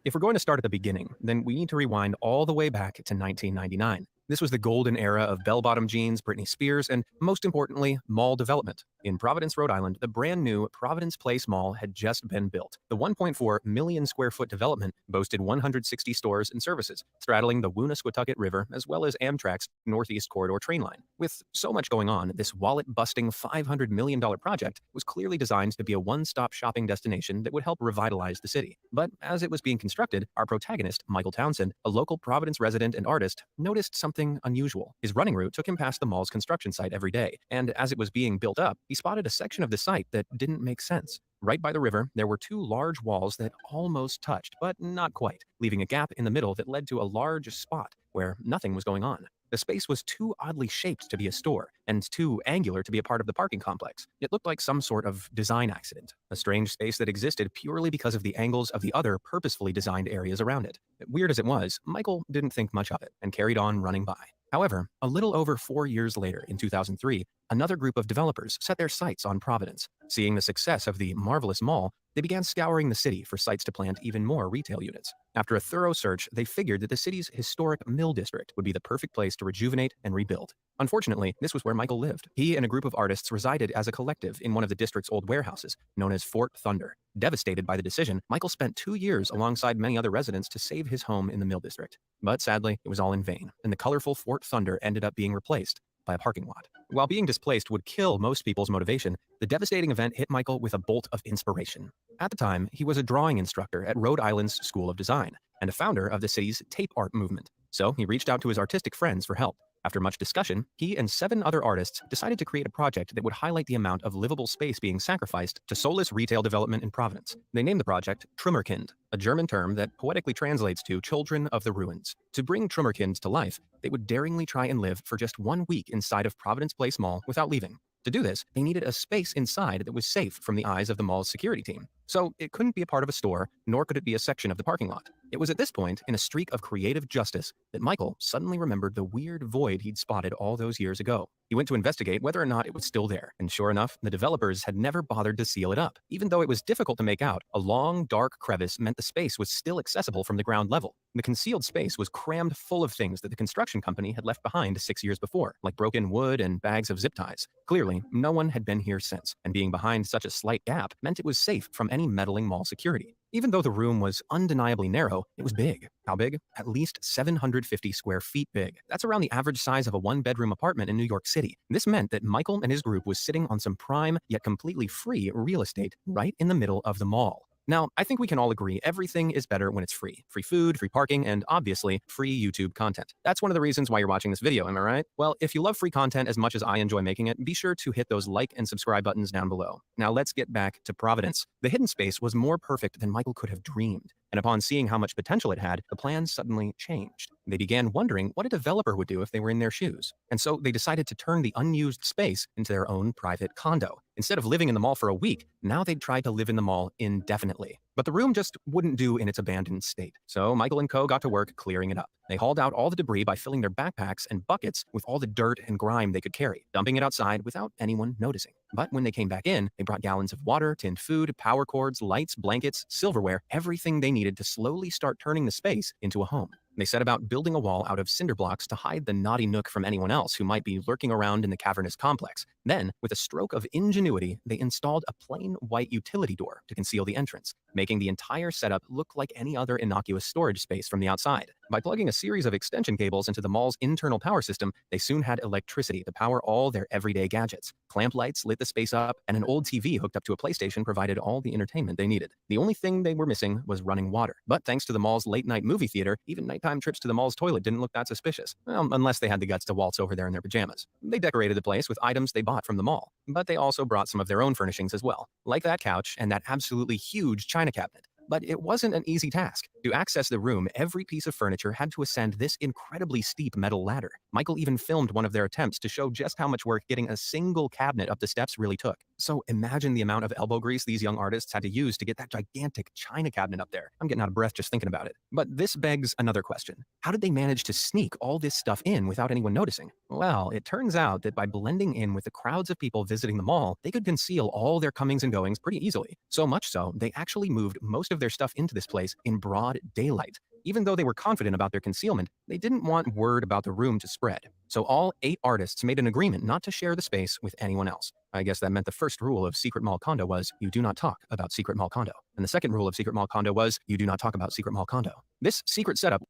If we're going to start at the beginning, then we need to rewind all the way back to 1999. This was the golden era of bell-bottom jeans, Britney Spears, and most importantly, mall development. In Providence, Rhode Island, the brand new Providence Place Mall had just been built. The 1.4 million square foot development boasted 160 stores and services, straddling the Woonasquatucket River as well as Amtrak's Northeast Corridor train line. With so much going on, this wallet-busting $500 million project was clearly designed to be a one-stop shopping destination that would help revitalize the city. But as it was being constructed, our protagonist, Michael Townsend, a local Providence resident and artist, noticed something unusual. His running route took him past the mall's construction site every day, and as it was being built up, he spotted a section of the site that didn't make sense. Right by the river, there were 2 large walls that almost touched, but not quite, leaving a gap in the middle that led to a large spot where nothing was going on. The space was too oddly shaped to be a store, and too angular to be a part of the parking complex. It looked like some sort of design accident, a strange space that existed purely because of the angles of the other purposefully designed areas around it. Weird as it was, Michael didn't think much of it, and carried on running by. However, a little over 4 years later, in 2003, another group of developers set their sights on Providence. Seeing the success of the marvelous mall, they began scouring the city for sites to plant even more retail units. After a thorough search, they figured that the city's historic Mill District would be the perfect place to rejuvenate and rebuild. Unfortunately, this was where Michael lived. He and a group of artists resided as a collective in one of the district's old warehouses, known as Fort Thunder. Devastated by the decision, Michael spent 2 years alongside many other residents to save his home in the Mill District. But sadly, it was all in vain, and the colorful Fort Thunder ended up being replaced by a parking lot. While being displaced would kill most people's motivation, the devastating event hit Michael with a bolt of inspiration. At the time, he was a drawing instructor at Rhode Island's School of Design and a founder of the city's tape art movement. So he reached out to his artistic friends for help. After much discussion, he and 7 other artists decided to create a project that would highlight the amount of livable space being sacrificed to soulless retail development in Providence. They named the project Trümmerkind, a German term that poetically translates to children of the ruins. To bring Trümmerkind to life, they would daringly try and live for just 1 week inside of Providence Place Mall without leaving. To do this, they needed a space inside that was safe from the eyes of the mall's security team. So it couldn't be a part of a store, nor could it be a section of the parking lot. It was at this point, in a streak of creative justice, that Michael suddenly remembered the weird void he'd spotted all those years ago. He went to investigate whether or not it was still there, and sure enough, the developers had never bothered to seal it up. Even though it was difficult to make out, a long, dark crevice meant the space was still accessible from the ground level. The concealed space was crammed full of things that the construction company had left behind 6 years before, like broken wood and bags of zip ties. Clearly, no one had been here since, and being behind such a slight gap meant it was safe from any meddling mall security. Even though the room was undeniably narrow, it was big. How big? At least 750 square feet big. That's around the average size of a 1-bedroom apartment in New York City. This meant that Michael and his group was sitting on some prime, yet completely free real estate right in the middle of the mall. Now, I think we can all agree everything is better when it's free. Free food, free parking, and obviously, free YouTube content. That's one of the reasons why you're watching this video, am I right? Well, if you love free content as much as I enjoy making it, be sure to hit those like and subscribe buttons down below. Now let's get back to Providence. The hidden space was more perfect than Michael could have dreamed. And upon seeing how much potential it had, the plans suddenly changed. They began wondering what a developer would do if they were in their shoes. And so they decided to turn the unused space into their own private condo. Instead of living in the mall for a week, now they'd try to live in the mall indefinitely. But the room just wouldn't do in its abandoned state. So Michael and co got to work clearing it up. They hauled out all the debris by filling their backpacks and buckets with all the dirt and grime they could carry, dumping it outside without anyone noticing. But when they came back in, they brought gallons of water, tinned food, power cords, lights, blankets, silverware, everything they needed to slowly start turning the space into a home. They set about building a wall out of cinder blocks to hide the naughty nook from anyone else who might be lurking around in the cavernous complex. Then, with a stroke of ingenuity, they installed a plain white utility door to conceal the entrance, making the entire setup look like any other innocuous storage space from the outside. By plugging a series of extension cables into the mall's internal power system, they soon had electricity to power all their everyday gadgets. Clamp lights lit the space up, and an old TV hooked up to a PlayStation provided all the entertainment they needed. The only thing they were missing was running water. But thanks to the mall's late-night movie theater, even nighttime trips to the mall's toilet didn't look that suspicious. Well, unless they had the guts to waltz over there in their pajamas. They decorated the place with items they bought from the mall, but they also brought some of their own furnishings as well, like that couch and that absolutely huge china cabinet. But it wasn't an easy task. To access the room, every piece of furniture had to ascend this incredibly steep metal ladder. Michael even filmed one of their attempts to show just how much work getting a single cabinet up the steps really took. So imagine the amount of elbow grease these young artists had to use to get that gigantic china cabinet up there. I'm getting out of breath just thinking about it. But this begs another question. How did they manage to sneak all this stuff in without anyone noticing? Well, it turns out that by blending in with the crowds of people visiting the mall, they could conceal all their comings and goings pretty easily. So much so, they actually moved most of their stuff into this place in broad daylight. Even though they were confident about their concealment, they didn't want word about the room to spread. So all 8 artists made an agreement not to share the space with anyone else. I guess that meant the first rule of Secret Mall Condo was, you do not talk about Secret Mall Condo. And the second rule of Secret Mall Condo was, you do not talk about Secret Mall Condo. This secret setup...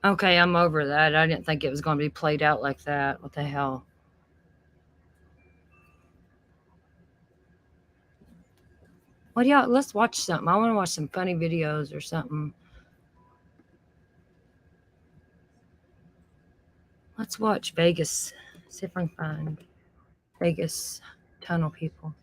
Okay, I'm over that. I didn't think it was going to be played out like that. What the hell? Well, yeah, let's watch something. I want to watch some funny videos or something. Let's watch Vegas. See if I can find Vegas tunnel people.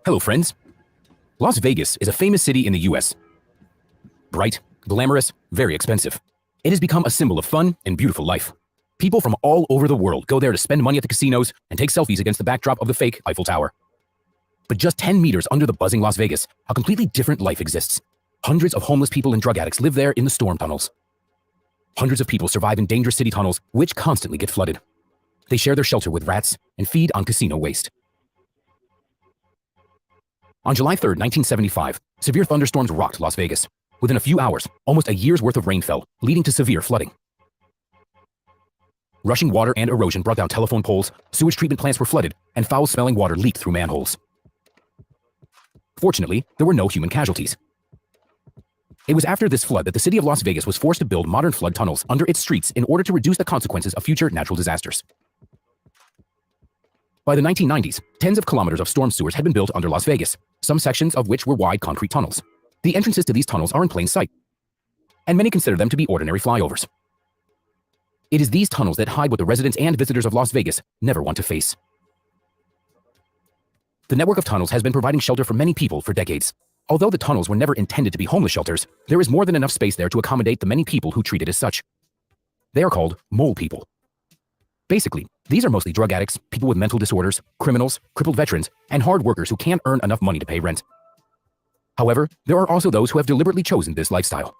Hello, friends. Las Vegas is a famous city in the US. Bright, glamorous, very expensive. It has become a symbol of fun and beautiful life. People from all over the world go there to spend money at the casinos and take selfies against the backdrop of the fake Eiffel Tower. But just 10 meters under the buzzing Las Vegas, a completely different life exists. Hundreds of homeless people and drug addicts live there in the storm tunnels. Hundreds of people survive in dangerous city tunnels, which constantly get flooded. They share their shelter with rats and feed on casino waste. On July 3, 1975, severe thunderstorms rocked Las Vegas. Within a few hours, almost a year's worth of rain fell, leading to severe flooding. Rushing water and erosion brought down telephone poles, sewage treatment plants were flooded, and foul-smelling water leaked through manholes. Fortunately, there were no human casualties. It was after this flood that the city of Las Vegas was forced to build modern flood tunnels under its streets in order to reduce the consequences of future natural disasters. By the 1990s, tens of kilometers of storm sewers had been built under Las Vegas, some sections of which were wide concrete tunnels. The entrances to these tunnels are in plain sight, and many consider them to be ordinary flyovers. It is these tunnels that hide what the residents and visitors of Las Vegas never want to face. The network of tunnels has been providing shelter for many people for decades. Although the tunnels were never intended to be homeless shelters, there is more than enough space there to accommodate the many people who treat it as such. They are called mole people. Basically, these are mostly drug addicts, people with mental disorders, criminals, crippled veterans, and hard workers who can't earn enough money to pay rent. However, there are also those who have deliberately chosen this lifestyle.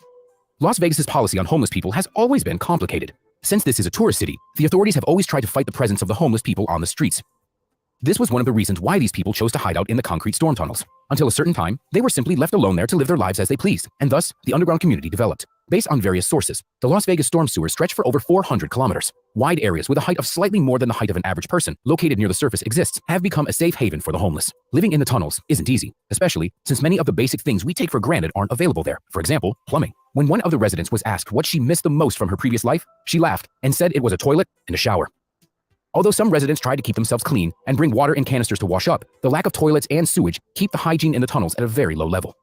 Las Vegas's policy on homeless people has always been complicated. Since this is a tourist city, the authorities have always tried to fight the presence of the homeless people on the streets. This was one of the reasons why these people chose to hide out in the concrete storm tunnels. Until a certain time, they were simply left alone there to live their lives as they pleased, and thus, the underground community developed. Based on various sources, the Las Vegas storm sewers stretch for over 400 kilometers. Wide areas with a height of slightly more than the height of an average person, located near the surface exists, have become a safe haven for the homeless. Living in the tunnels isn't easy, especially since many of the basic things we take for granted aren't available there. For example, plumbing. When one of the residents was asked what she missed the most from her previous life, she laughed and said it was a toilet and a shower. Although some residents try to keep themselves clean and bring water in canisters to wash up, the lack of toilets and sewage keep the hygiene in the tunnels at a very low level.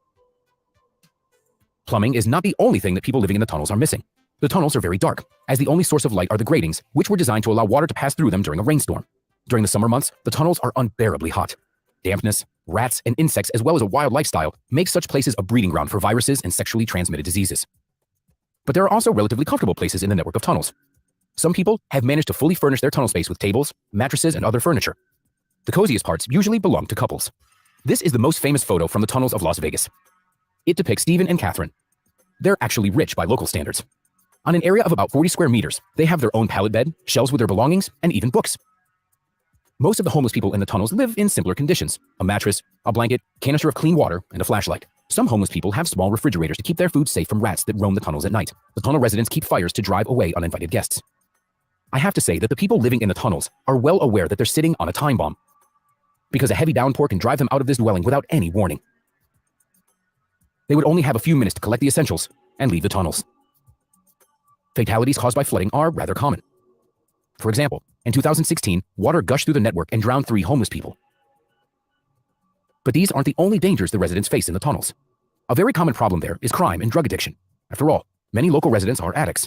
Plumbing is not the only thing that people living in the tunnels are missing. The tunnels are very dark, as the only source of light are the gratings, which were designed to allow water to pass through them during a rainstorm. During the summer months, the tunnels are unbearably hot. Dampness, rats, and insects, as well as a wild lifestyle, make such places a breeding ground for viruses and sexually transmitted diseases. But there are also relatively comfortable places in the network of tunnels. Some people have managed to fully furnish their tunnel space with tables, mattresses, and other furniture. The coziest parts usually belong to couples. This is the most famous photo from the tunnels of Las Vegas. It depicts Stephen and Catherine. They're actually rich by local standards. On an area of about 40 square meters, they have their own pallet bed, shelves with their belongings, and even books. Most of the homeless people in the tunnels live in simpler conditions: a mattress, a blanket, canister of clean water, and a flashlight. Some homeless people have small refrigerators to keep their food safe from rats that roam the tunnels at night. The tunnel residents keep fires to drive away uninvited guests. I have to say that the people living in the tunnels are well aware that they're sitting on a time bomb, because a heavy downpour can drive them out of this dwelling without any warning. They would only have a few minutes to collect the essentials and leave the tunnels. Fatalities caused by flooding are rather common. For example, in 2016, water gushed through the network and drowned 3 homeless people. But these aren't the only dangers the residents face in the tunnels. A very common problem there is crime and drug addiction. After all, many local residents are addicts.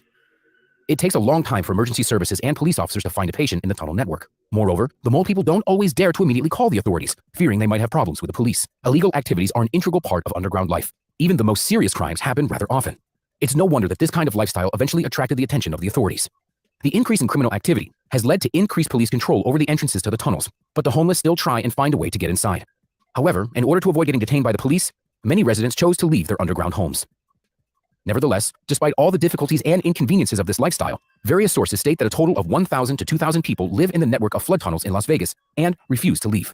It takes a long time for emergency services and police officers to find a patient in the tunnel network. Moreover, the mole people don't always dare to immediately call the authorities, fearing they might have problems with the police. Illegal activities are an integral part of underground life. Even the most serious crimes happen rather often. It's no wonder that this kind of lifestyle eventually attracted the attention of the authorities. The increase in criminal activity has led to increased police control over the entrances to the tunnels, but the homeless still try and find a way to get inside. However, in order to avoid getting detained by the police, many residents chose to leave their underground homes. Nevertheless, despite all the difficulties and inconveniences of this lifestyle, various sources state that a total of 1,000 to 2,000 people live in the network of flood tunnels in Las Vegas and refuse to leave.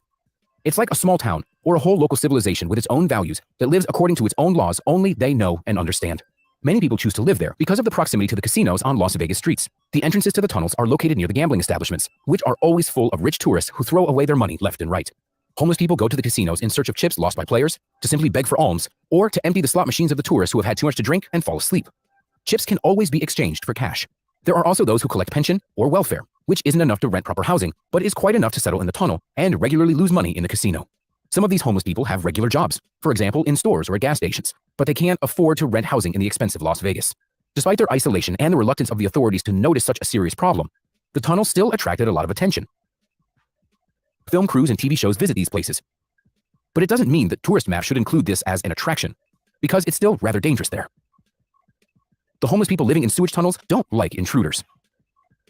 It's like a small town or a whole local civilization with its own values that lives according to its own laws only they know and understand. Many people choose to live there because of the proximity to the casinos on Las Vegas streets. The entrances to the tunnels are located near the gambling establishments, which are always full of rich tourists who throw away their money left and right. Homeless people go to the casinos in search of chips lost by players, to simply beg for alms, or to empty the slot machines of the tourists who have had too much to drink and fall asleep. Chips can always be exchanged for cash. There are also those who collect pension or welfare, which isn't enough to rent proper housing, but is quite enough to settle in the tunnel and regularly lose money in the casino. Some of these homeless people have regular jobs, for example, in stores or at gas stations, but they can't afford to rent housing in the expensive Las Vegas. Despite their isolation and the reluctance of the authorities to notice such a serious problem, the tunnel still attracted a lot of attention. Film crews and TV shows visit these places. But it doesn't mean that tourist maps should include this as an attraction, because it's still rather dangerous there. The homeless people living in sewage tunnels don't like intruders.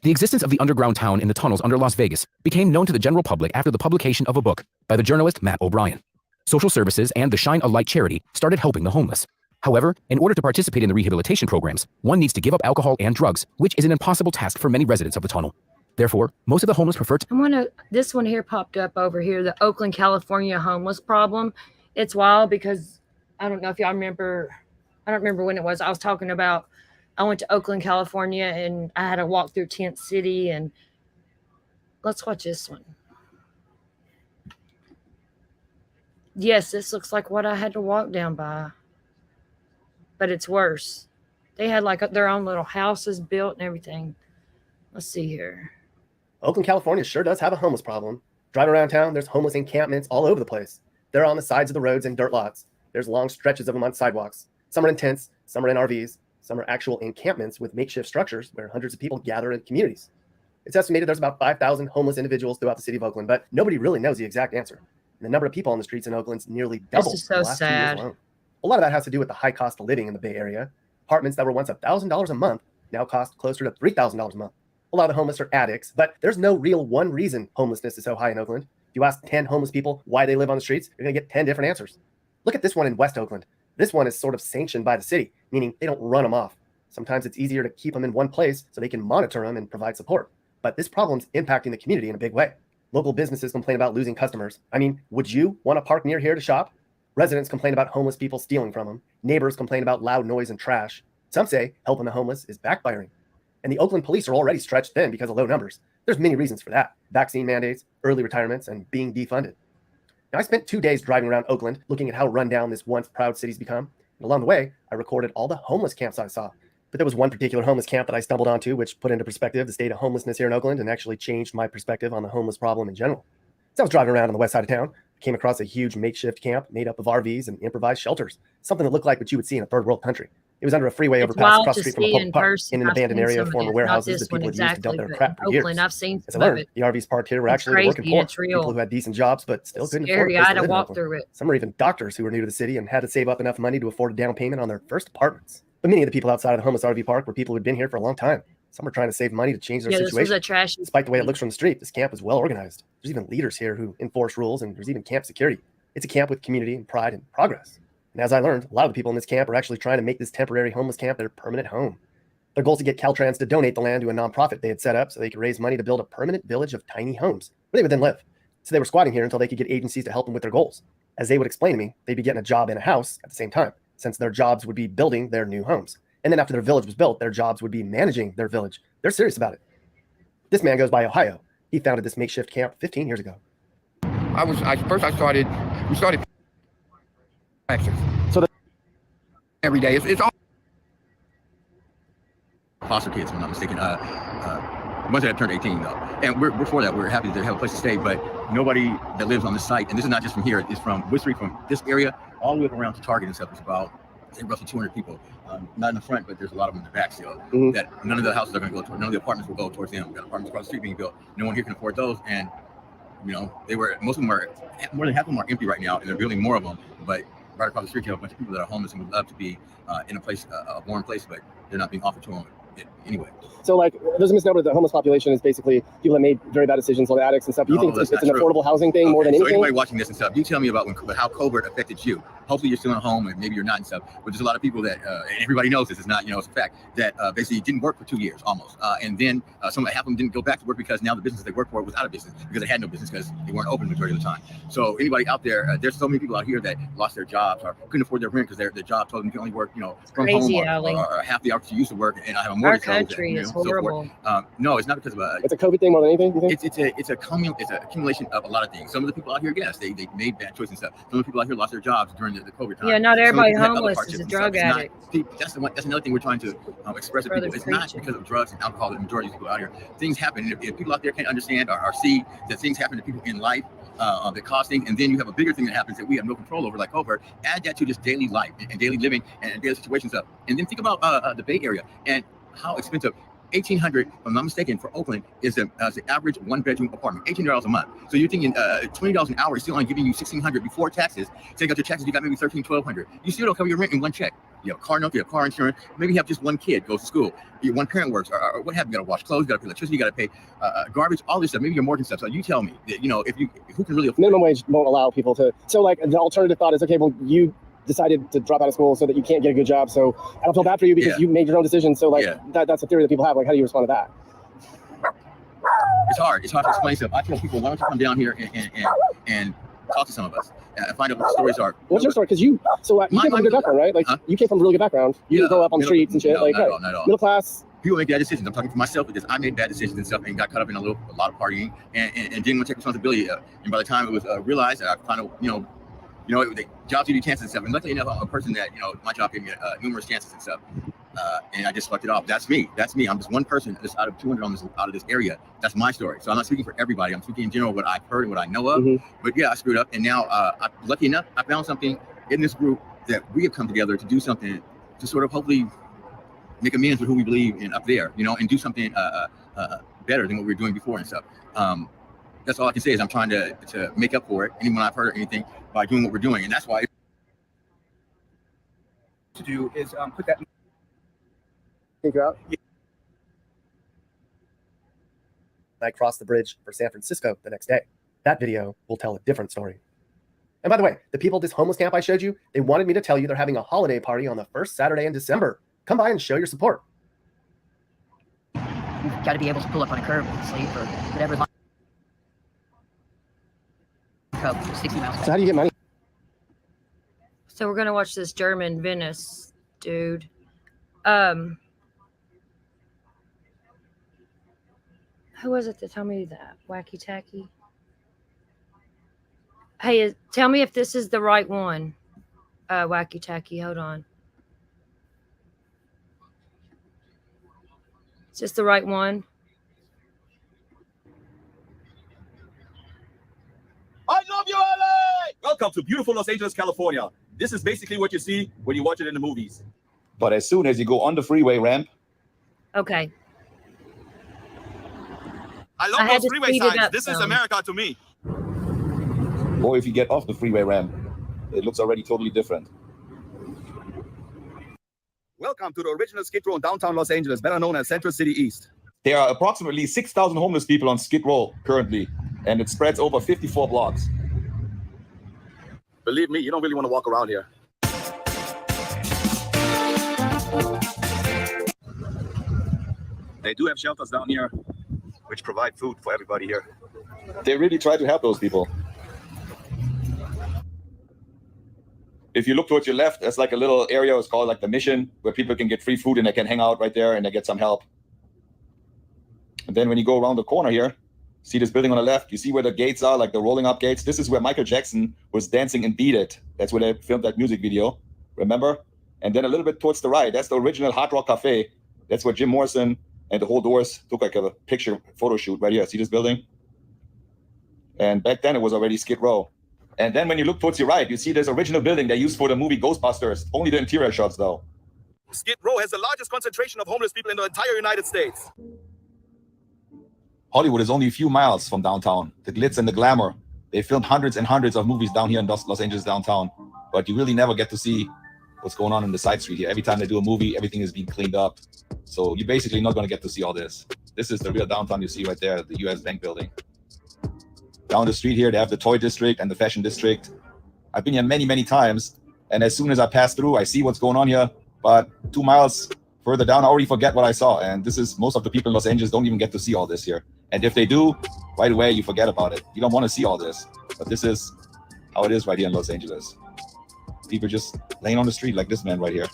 The existence of the underground town in the tunnels under Las Vegas became known to the general public after the publication of a book by the journalist Matt O'Brien. Social services and the Shine a Light charity started helping the homeless. However, in order to participate in the rehabilitation programs, one needs to give up alcohol and drugs, which is an impossible task for many residents of the tunnel. Therefore, most of the homeless prefer to... This one here popped up over here, the Oakland, California homeless problem. It's wild because I don't know if y'all remember, I don't remember when it was. I was talking about, I went to Oakland, California, and I had to walk through Tent City. And let's watch this one. Yes, this looks like what I had to walk down by, but it's worse. They had like their own little houses built and everything. Let's see here. Oakland, California sure does have a homeless problem. Driving around town, there's homeless encampments all over the place. They're on the sides of the roads and dirt lots. There's long stretches of them on sidewalks. Some are in tents, some are in RVs, some are actual encampments with makeshift structures where hundreds of people gather in communities. It's estimated there's about 5,000 homeless individuals throughout the city of Oakland, but nobody really knows the exact answer. And the number of people on the streets in Oakland's nearly doubled This is so in the last 2 years alone. A lot of that has to do with the high cost of living in the Bay Area. Apartments that were once $1,000 a month now cost closer to $3,000 a month. A lot of the homeless are addicts, but there's no real one reason homelessness is so high in Oakland. If you ask 10 homeless people why they live on the streets, you're going to get 10 different answers. Look at this one in West Oakland. This one is sort of sanctioned by the city, meaning they don't run them off. Sometimes it's easier to keep them in one place so they can monitor them and provide support. But this problem's impacting the community in a big way. Local businesses complain about losing customers. I mean, would you want to park near here to shop? Residents complain about homeless people stealing from them. Neighbors complain about loud noise and trash. Some say helping the homeless is backfiring. And the Oakland police are already stretched thin because of low numbers. There's many reasons for that. Vaccine mandates, early retirements, and being defunded. Now, I spent 2 days driving around Oakland looking at how rundown this once proud city's become. And along the way, I recorded all the homeless camps I saw. But there was one particular homeless camp that I stumbled onto, which put into perspective the state of homelessness here in Oakland and actually changed my perspective on the homeless problem in general. As I was driving around on the west side of town, I came across a huge makeshift camp made up of RVs and improvised shelters, something that looked like what you would see in a third world country. It was under a freeway It's overpass wild across to the street from a see public in park person. in an I've abandoned seen area some of of former it. Not warehouses this that people one had used to dump exactly, their but crap in for Oakland, years. I've seen As I some of learned, it. the RVs parked here were It's actually the working crazy and poor, it's real. people who had decent jobs but still It's couldn't afford a scary. place I had to to live in walk Oakland. through it. Some were even doctors who were new to the city and had to save up enough money to afford a down payment on their first apartments. But many of the people outside of the homeless RV park were people who had been here for a long time. Some were trying to save money to change their Yeah, this was situation. a trashy Despite the way it city. looks from the street, this camp is well organized. There's even leaders here who enforce rules, and there's even camp security. It's a camp with community and pride and progress. And as I learned, a lot of the people in this camp are actually trying to make this temporary homeless camp their permanent home. Their goal is to get Caltrans to donate the land to a nonprofit they had set up so they could raise money to build a permanent village of tiny homes where they would then live. So they were squatting here until they could get agencies to help them with their goals. As they would explain to me, they'd be getting a job and a house at the same time, since their jobs would be building their new homes. And then after their village was built, their jobs would be managing their village. They're serious about it. This man goes by Ohio. He founded this makeshift camp 15 years ago. We started actions. So every day, it's all foster kids, if I'm not mistaken. Ones that have turned 18 though, and we're for that. We're happy to have a place to stay, but nobody that lives on the site, and this is not just from here, it's from Wood Street, from this area all the way around to Target and stuff. It's about, I think, roughly 200 people. Not in the front, but there's a lot of them in the back still. That none of the houses are going to go towards. None of the apartments will go towards them. We've got apartments across the street being built. No one here can afford those, and you know, most of them are, more than half of them are empty right now, and they're building more of them. But right across the street, you have a bunch of people that are homeless and would love to be in a place, a warm place, but they're not being offered to them anyway. So, like, there's a misnomer that the homeless population is basically people that made very bad decisions, on the addicts and stuff. Do you think it's an affordable housing thing more than anything? So anybody watching this and stuff, you tell me about how COVID affected you. Hopefully you're still at home and maybe you're not and stuff, but there's a lot of people that, and everybody knows this, it's not, it's a fact, that basically didn't work for 2 years almost. And then half of them didn't go back to work because now the business they worked for was out of business because they had no business because they weren't open the majority of the time. So anybody out there, there's so many people out here that lost their jobs or couldn't afford their rent because their job told them you can only work, from Crazy, home or half the hours you used to work, and I have a mortgage. Our country is horrible. No, it's not because of it's a COVID thing more than anything. You think? It's an accumulation of a lot of things. Some of the people out here, yes, they made bad choices and stuff. Some of the people out here lost their jobs during the COVID time. Yeah, not everybody homeless is a drug addict. That's another thing we're trying to express to people. It's not because of drugs and alcohol that the majority of people out here. Things happen. If people out there can't understand or see that things happen to people in life, that cause things, and then you have a bigger thing that happens that we have no control over, like COVID. Add that to just daily life and daily living and daily situations up, and then think about the Bay Area and how expensive. $1,800, if I'm not mistaken, for Oakland is the average one-bedroom apartment, $1,800 a month. So you're thinking $20 an hour is still only giving you $1,600 before taxes. Take out your taxes, you got maybe $1,300, $1,200. You still don't cover your rent in one check. You have car note, you have car insurance. Maybe you have just one kid goes to school. Your one parent works, or what have you? You got to wash clothes, you got to pay electricity, you got to pay garbage, all this stuff. Maybe your mortgage stuff. So you tell me that who can really afford minimum wage won't allow people to. So like the alternative thought is, okay, well, you decided to drop out of school so that you can't get a good job. So I don't feel bad for you because you made your own decision. So like that's a theory that people have. Like, how do you respond to that? It's hard. It's hard to explain stuff. I tell people, why don't you come down here and talk to some of us and find out what the stories are. What's your story? Because you came from a good background, right? Like you came from a really good background. You didn't grow up on the streets and shit. No, not at all. Middle class. People make bad decisions. I'm talking for myself because I made bad decisions and stuff and got caught up in a lot of partying and didn't want to take responsibility. And by the time it was realized, I kind of, the jobs give you chances and stuff. And luckily enough, I'm a person that, my job gave me numerous chances and stuff. And I just fucked it off. That's me. I'm just one person just out of 200 out of this area. That's my story. So I'm not speaking for everybody. I'm speaking in general what I've heard and what I know of. But yeah, I screwed up. And now, lucky enough, I found something in this group that we have come together to do something to sort of hopefully make amends with who we believe in up there, and do something better than what we were doing before and stuff. That's all I can say is I'm trying to make up for it. Anyone I've heard or anything by doing what we're doing. And that's why to do is put that. Figure out. I crossed the bridge for San Francisco the next day. That video will tell a different story. And by the way, the people at this homeless camp I showed you, they wanted me to tell you they're having a holiday party on the first Saturday in December. Come by and show your support. You've got to be able to pull up on a curb and sleep or whatever. 60 miles. So how do you get money? So we're gonna watch this German Venice dude. Who was it that told me that? Wacky Tacky? Hey, tell me if this is the right one. Wacky Tacky, hold on. Is this the right one? I love you, LA! Welcome to beautiful Los Angeles, California. This is basically what you see when you watch it in the movies. But as soon as you go on the freeway ramp, Okay. I I love had those to freeway speed it signs. up This is some. America to me. or if you get off the freeway ramp, it looks already totally different. Welcome to the original Skid Row in downtown Los Angeles, better known as Central City East. There are approximately 6,000 homeless people on Skid Row currently, and it spreads over 54 blocks. Believe me, you don't really want to walk around here. They do have shelters down here, which provide food for everybody here. They really try to help those people. If you look towards your left, that's like a little area, it's called like the Mission, where people can get free food and they can hang out right there and they get some help. And then when you go around the corner here, see this building on the left, you see where the gates are, like the rolling up gates. This is where Michael Jackson was dancing in Beat It. That's where they filmed that music video, remember? And then a little bit towards the right, that's the original Hard Rock Cafe. That's where Jim Morrison and the whole Doors took like a picture photo shoot right here. See this building? And back then it was already Skid Row. And then when you look towards your right, you see this original building they used for the movie Ghostbusters. Only the interior shots though. Skid Row has the largest concentration of homeless people in the entire United States. Hollywood is only a few miles from downtown. The glitz and the glamour. They filmed hundreds and hundreds of movies down here in Los Angeles downtown. But you really never get to see what's going on in the side street here. Every time they do a movie, everything is being cleaned up. So you're basically not going to get to see all this. This is the real downtown you see right there, the US Bank building. Down the street here, they have the toy district and the fashion district. I've been here many, many times. And as soon as I pass through, I see what's going on here. But 2 miles further down, I already forget what I saw. And this is, most of the people in Los Angeles don't even get to see all this here. And if they do, right away, you forget about it. You don't want to see all this. But this is how it is right here in Los Angeles. People just laying on the street like this man right here.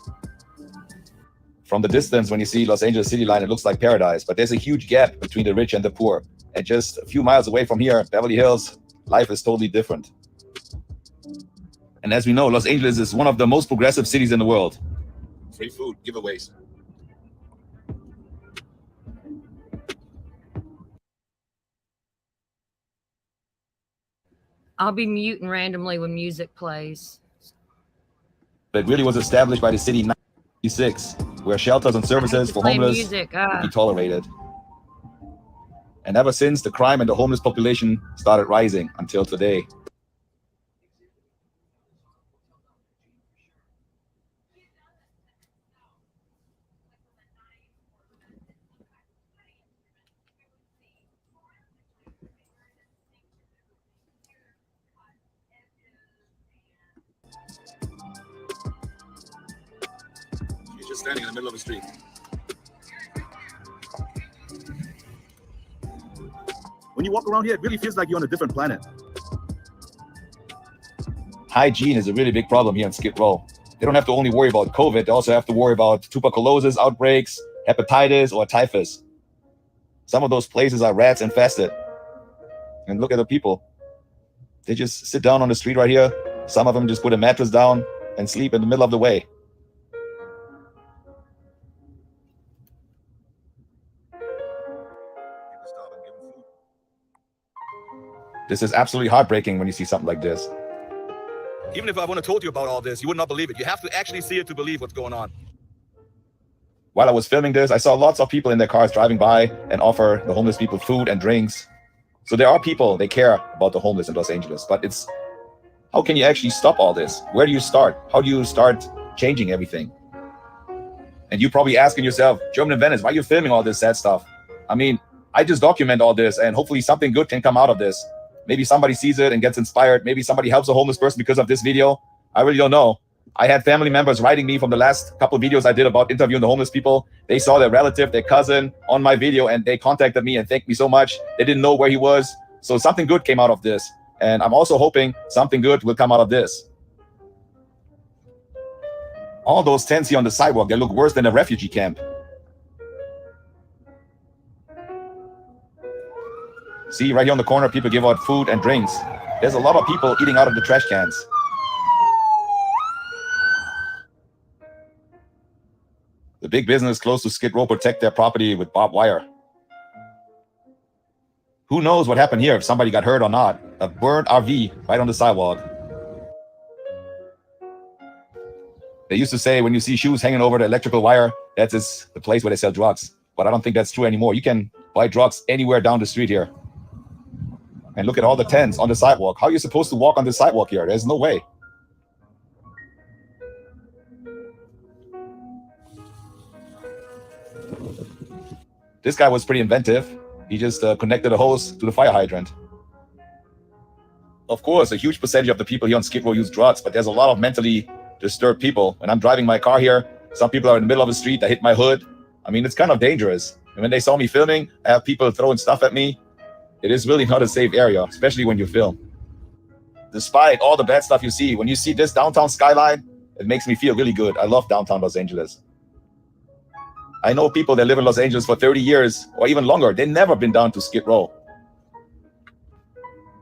From the distance, when you see Los Angeles city line, it looks like paradise. But there's a huge gap between the rich and the poor. And just a few miles away from here, Beverly Hills, life is totally different. And as we know, Los Angeles is one of the most progressive cities in the world. Free food, giveaways. I'll be muting randomly when music plays. But it really was established by the city in 1996, where shelters and services for homeless be tolerated. And ever since, the crime and the homeless population started rising until today. He's just standing in the middle of the street. When you walk around here, it really feels like you're on a different planet. Hygiene is a really big problem here in Skid Row. They don't have to only worry about COVID, they also have to worry about tuberculosis outbreaks, hepatitis, or typhus. Some of those places are rats infested. And look at the people. They just sit down on the street right here. Some of them just put a mattress down and sleep in the middle of the way. This is absolutely heartbreaking when you see something like this. Even if I wouldn't have told you about all this, you would not believe it. You have to actually see it to believe what's going on. While I was filming this, I saw lots of people in their cars driving by and offer the homeless people food and drinks. So there are people, they care about the homeless in Los Angeles, but it's, how can you actually stop all this? Where do you start? How do you start changing everything? And you're probably asking yourself, German in Venice, why are you filming all this sad stuff? I mean, I just document all this and hopefully something good can come out of this. Maybe somebody sees it and gets inspired. Maybe somebody helps a homeless person because of this video. I really don't know. I had family members writing me from the last couple of videos I did about interviewing the homeless people. They saw their relative, their cousin on my video, and they contacted me and thanked me so much. They didn't know where he was. So something good came out of this. And I'm also hoping something good will come out of this. All those tents here on the sidewalk, they look worse than a refugee camp. See, right here on the corner, people give out food and drinks. There's a lot of people eating out of the trash cans. The big business close to Skid Row protect their property with barbed wire. Who knows what happened here, if somebody got hurt or not. A burned RV right on the sidewalk. They used to say when you see shoes hanging over the electrical wire, that's the place where they sell drugs. But I don't think that's true anymore. You can buy drugs anywhere down the street here. And look at all the tents on the sidewalk. How are you supposed to walk on the sidewalk here? There's no way. This guy was pretty inventive. He just connected a hose to the fire hydrant. Of course, a huge percentage of the people here on Skid Row use drugs, but there's a lot of mentally disturbed people. When I'm driving my car here, some people are in the middle of the street, they hit my hood. I mean, it's kind of dangerous. And when they saw me filming, I have people throwing stuff at me. It is really not a safe area, especially when you film. Despite all the bad stuff you see, when you see this downtown skyline, it makes me feel really good. I love downtown Los Angeles. I know people that live in Los Angeles for 30 years or even longer. They've never been down to Skid Row.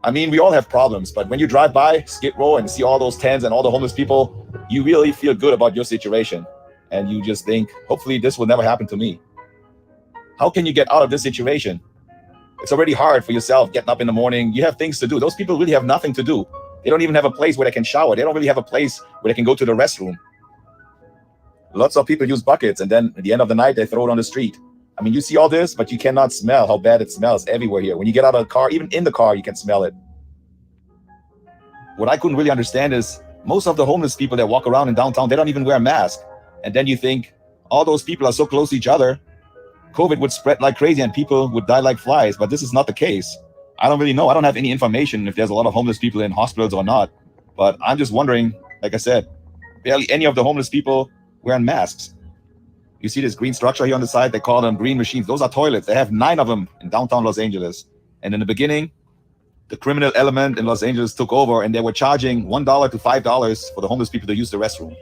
I mean, we all have problems, but when you drive by Skid Row and see all those tents and all the homeless people, you really feel good about your situation. And you just think, hopefully this will never happen to me. How can you get out of this situation? It's already hard for yourself getting up in the morning. You have things to do. Those people really have nothing to do. They don't even have a place where they can shower. They don't really have a place where they can go to the restroom. Lots of people use buckets, and then at the end of the night, they throw it on the street. I mean, you see all this, but you cannot smell how bad it smells everywhere here. When you get out of the car, even in the car, you can smell it. What I couldn't really understand is most of the homeless people that walk around in downtown, they don't even wear a mask. And then you think, all those people are so close to each other, COVID would spread like crazy and people would die like flies, but this is not the case. I don't really know. I don't have any information if there's a lot of homeless people in hospitals or not. But I'm just wondering, like I said, barely any of the homeless people wearing masks. You see this green structure here on the side? They call them green machines. Those are toilets. They have 9 of them in downtown Los Angeles. And in the beginning, the criminal element in Los Angeles took over and they were charging $1 to $5 for the homeless people to use the restroom.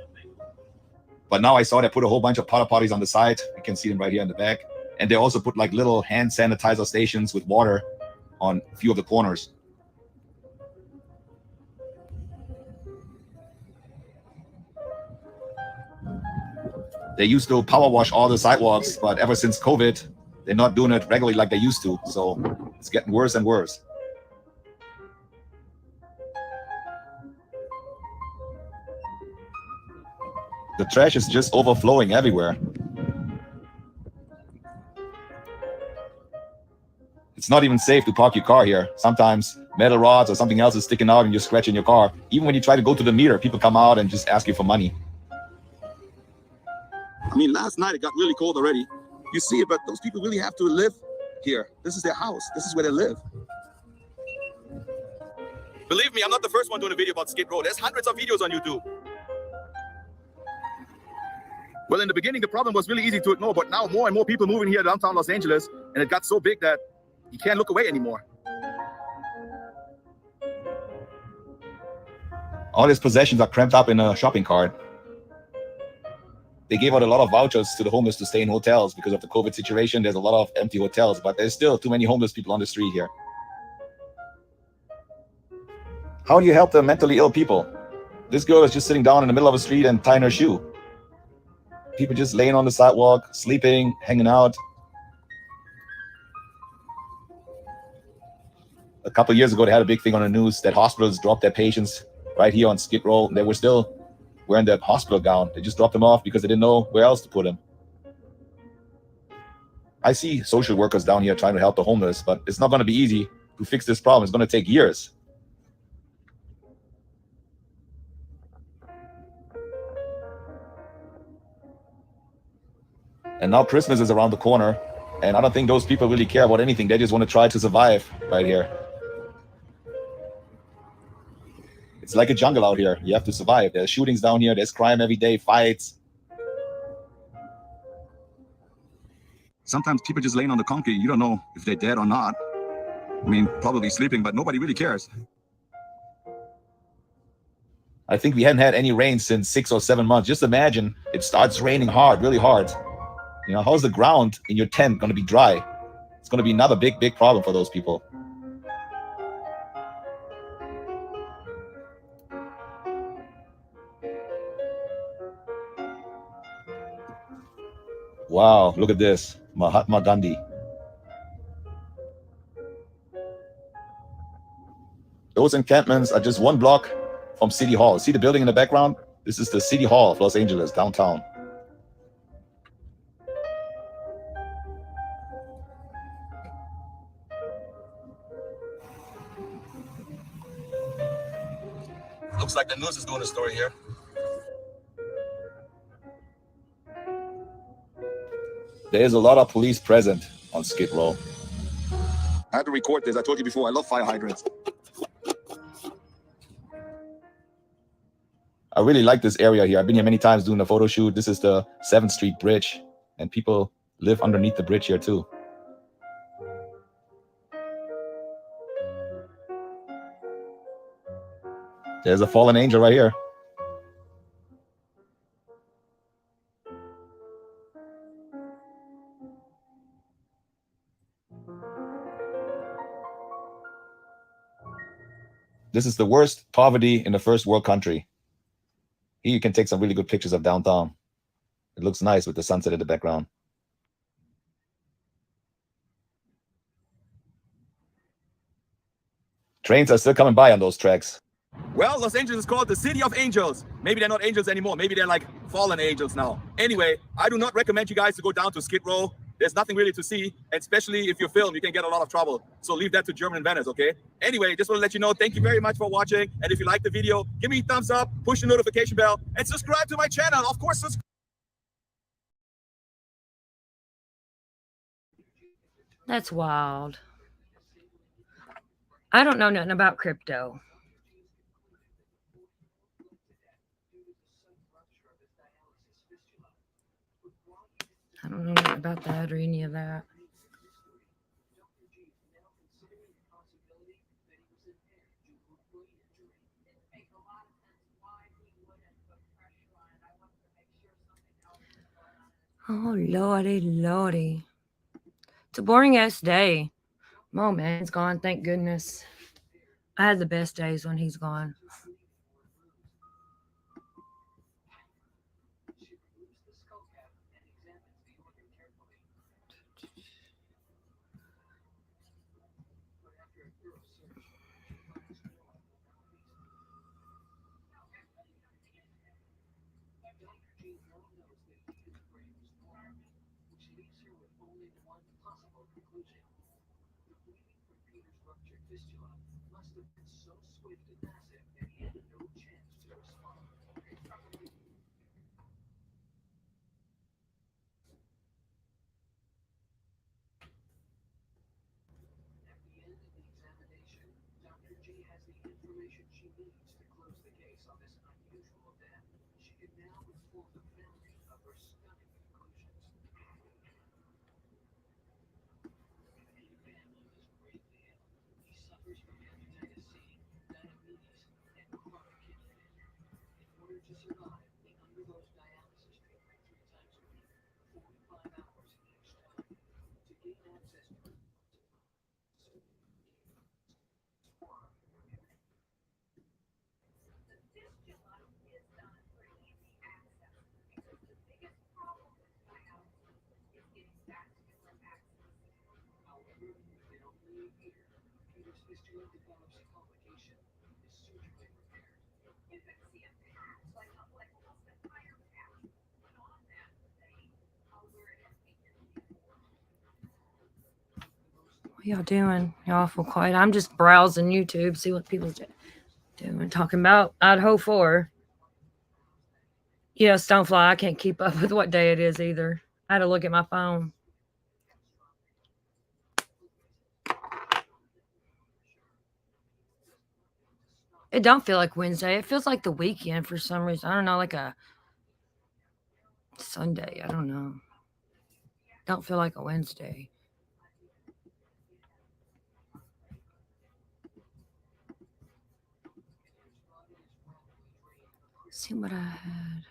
But now I saw they put a whole bunch of porta potties on the side. You can see them right here in the back. And they also put like little hand sanitizer stations with water on a few of the corners. They used to power wash all the sidewalks, but ever since COVID, they're not doing it regularly like they used to. So it's getting worse and worse. The trash is just overflowing everywhere. It's not even safe to park your car here. Sometimes metal rods or something else is sticking out and you're scratching your car. Even when you try to go to the meter, people come out and just ask you for money. I mean, last night it got really cold already. You see it, but those people really have to live here. This is their house. This is where they live. Believe me, I'm not the first one doing a video about Skid Row. There's hundreds of videos on YouTube. Well, in the beginning, the problem was really easy to ignore, but now more and more people moving here downtown Los Angeles, and it got so big that you can't look away anymore. All his possessions are cramped up in a shopping cart. They gave out a lot of vouchers to the homeless to stay in hotels because of the COVID situation. There's a lot of empty hotels, but there's still too many homeless people on the street here. How do you help the mentally ill people? This girl is just sitting down in the middle of the street and tying her shoe. People just laying on the sidewalk, sleeping, hanging out. A couple of years ago, they had a big thing on the news that hospitals dropped their patients right here on Skid Row. They were still wearing that hospital gown. They just dropped them off because they didn't know where else to put them. I see social workers down here trying to help the homeless, but it's not going to be easy to fix this problem. It's going to take years. And now Christmas is around the corner, and I don't think those people really care about anything. They just want to try to survive right here. It's like a jungle out here. You have to survive. There's shootings down here. There's crime every day, fights. Sometimes people just laying on the concrete. You don't know if they're dead or not. I mean, probably sleeping, but nobody really cares. I think we hadn't had any rain since 6 or 7 months. Just imagine it starts raining hard, really hard. You know, how's the ground in your tent going to be dry? It's going to be another big, big problem for those people. Wow, look at this. Mahatma Gandhi. Those encampments are just 1 block from City Hall. See the building in the background? This is the City Hall of Los Angeles, downtown. Looks like the news is doing a story here. There is a lot of police present on Skid Row. I had to record this. I told you before, I love fire hydrants. I really like this area here. I've been here many times doing a photo shoot. This is the 7th Street Bridge, and people live underneath the bridge here too. There's a fallen angel right here. This is the worst poverty in a first world country. Here you can take some really good pictures of downtown. It looks nice with the sunset in the background. Trains are still coming by on those tracks. Well, Los Angeles is called the City of Angels. Maybe they're not angels anymore. Maybe they're like fallen angels now. Anyway, I do not recommend you guys to go down to Skid Row. There's nothing really to see, and especially if you film, you can get a lot of trouble. So leave that to German inventors, okay? Anyway, just want to let you know, thank you very much for watching. And if you like the video, give me a thumbs up, push the notification bell, and subscribe to my channel. Of course, subscribe. That's wild. I don't know nothing about crypto. I don't know nothing about that or any of that. Oh, lordy, lordy. It's a boring ass day. Oh, man, it's gone. Thank goodness. I had the best days when he's gone. What y'all doing? Y'all awful quiet. I'm just browsing YouTube, see what people doing. Talking about Idaho 4. Yeah, Stonefly. I can't keep up with what day it is either. I had to look at my phone. It don't feel like Wednesday. It feels like the weekend for some reason. I don't know, like a Sunday. I don't know. Don't feel like a Wednesday. See what I had.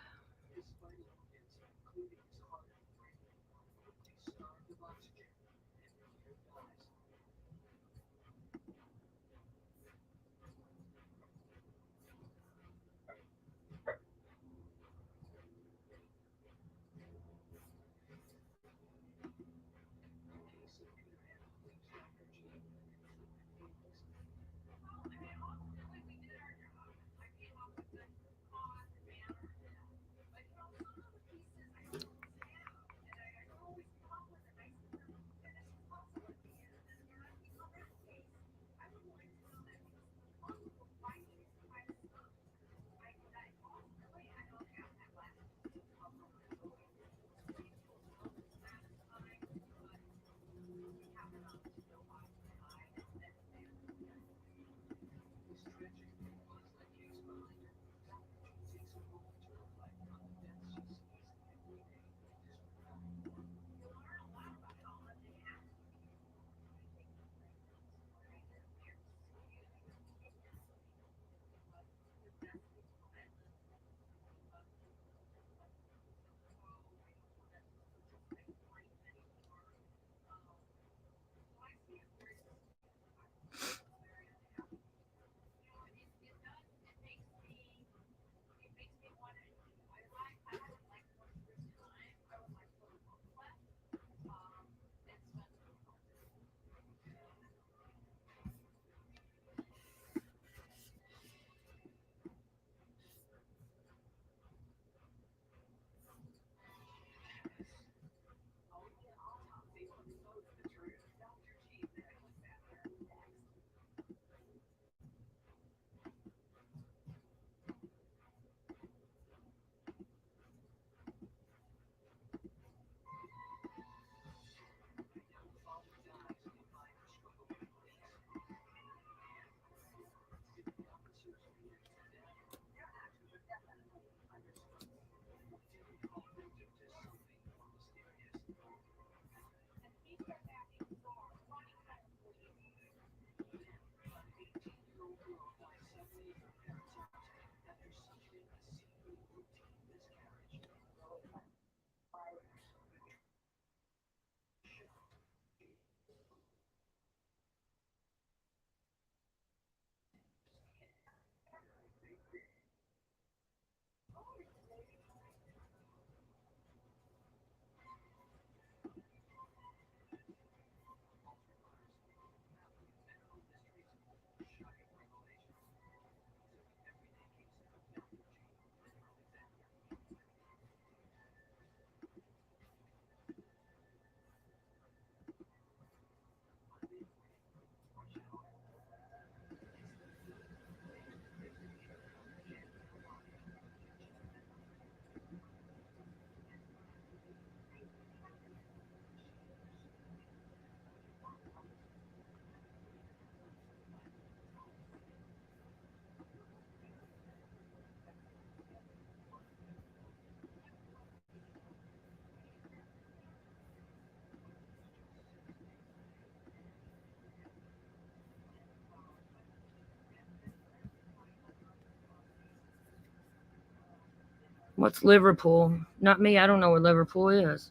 What's Liverpool? Not me. I don't know where Liverpool is.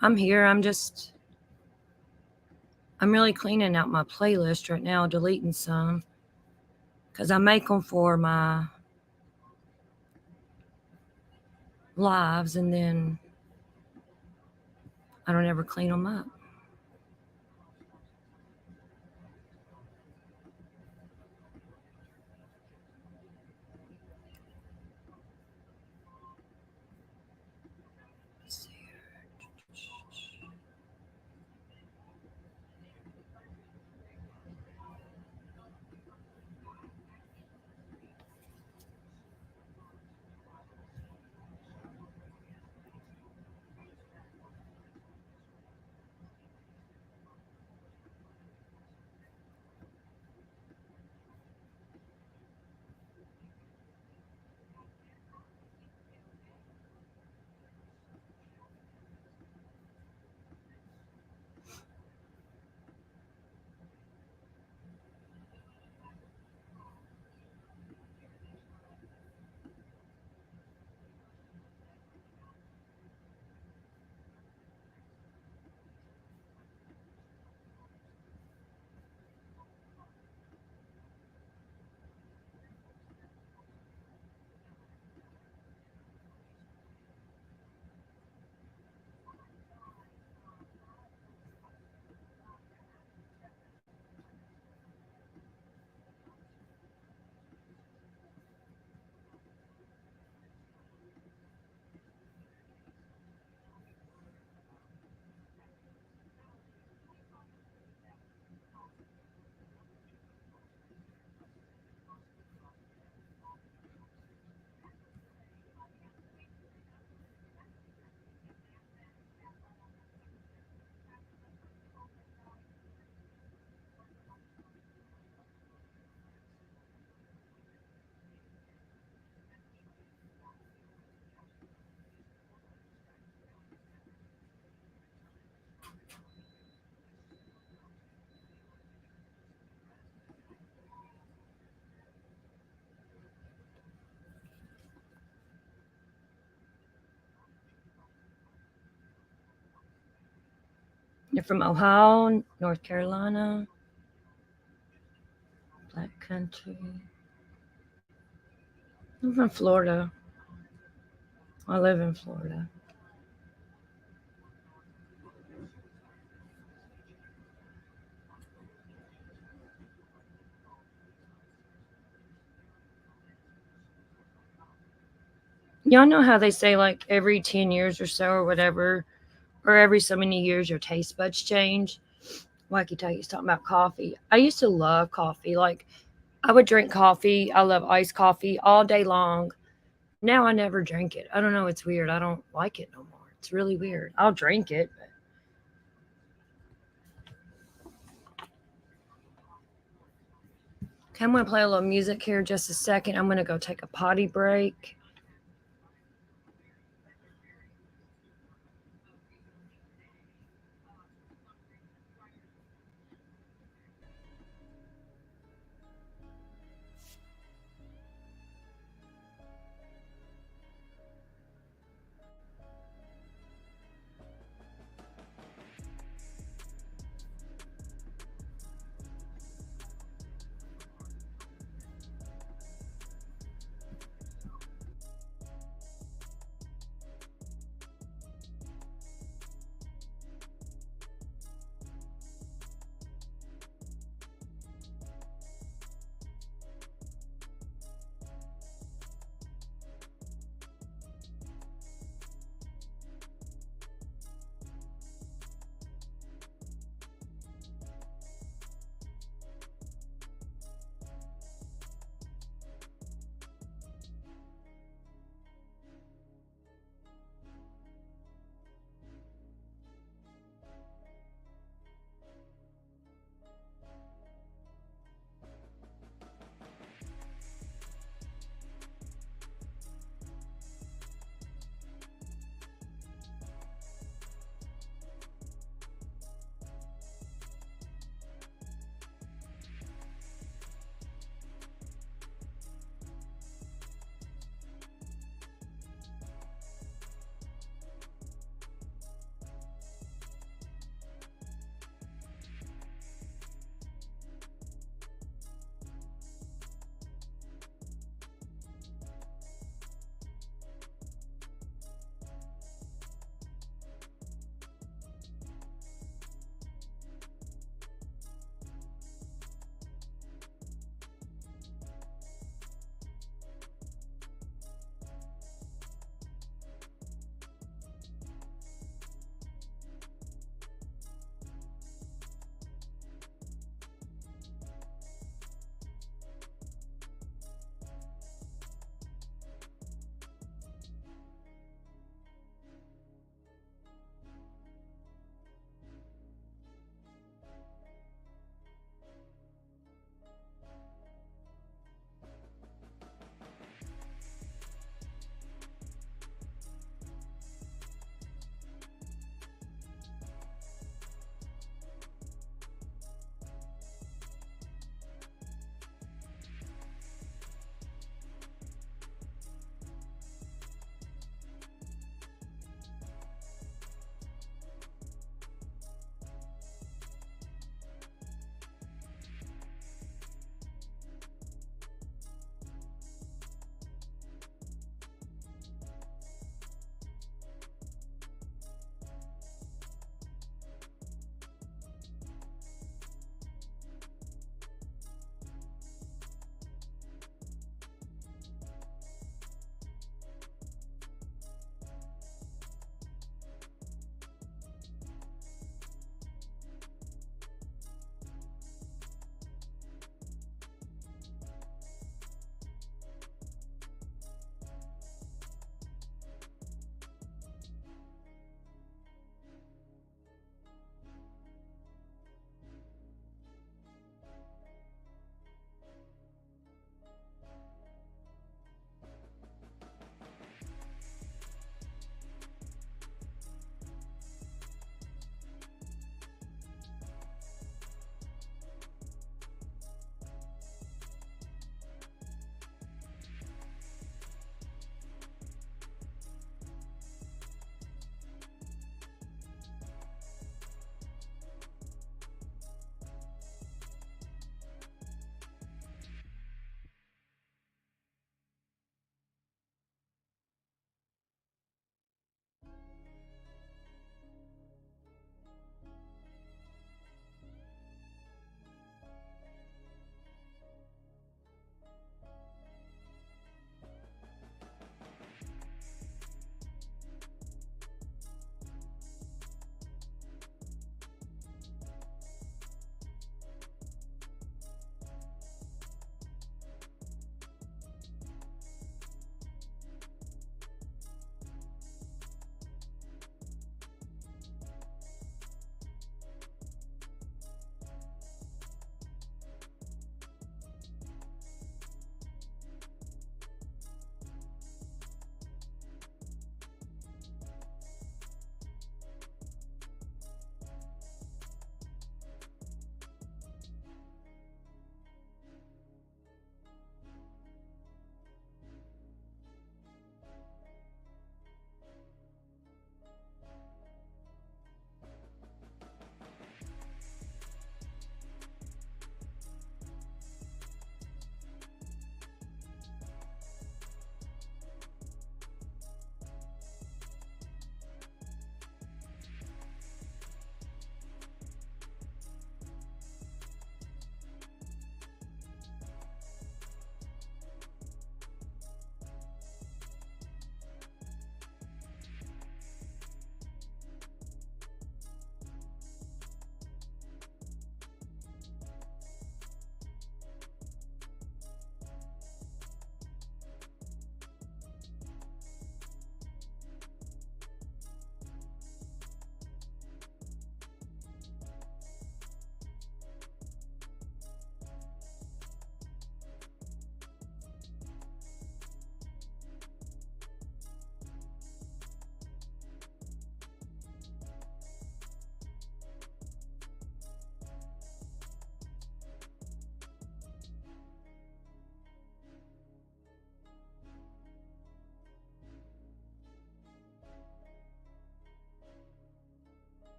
I'm here. I'm really cleaning out my playlist right now, deleting some. Because I make them for my lives and then I don't ever clean them up. You're from Ohio, North Carolina, Black Country. I'm from Florida. I live in Florida. Y'all know how they say like every 10 years or so or whatever, or every so many years your taste buds change? Wacky Takey's talking about coffee. I used to love coffee. Like I would drink coffee. I love iced coffee all day long. Now I never drink it. I don't know. It's weird. I don't like it no more. It's really weird. I'll drink it. But... Okay, I'm going to play a little music here just a second. I'm going to go take a potty break.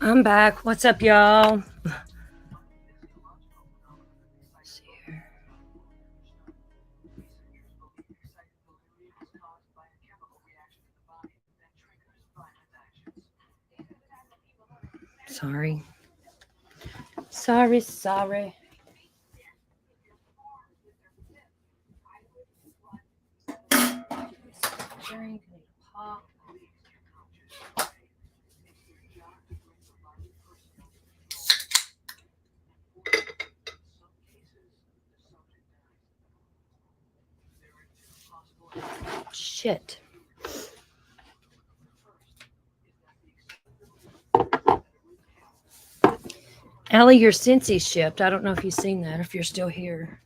I'm back. What's up, y'all? Let's see here. Sorry. Sorry. Drink, need a pop. Shit. Allie, your Cincy shipped. I don't know if you've seen that, if you're still here.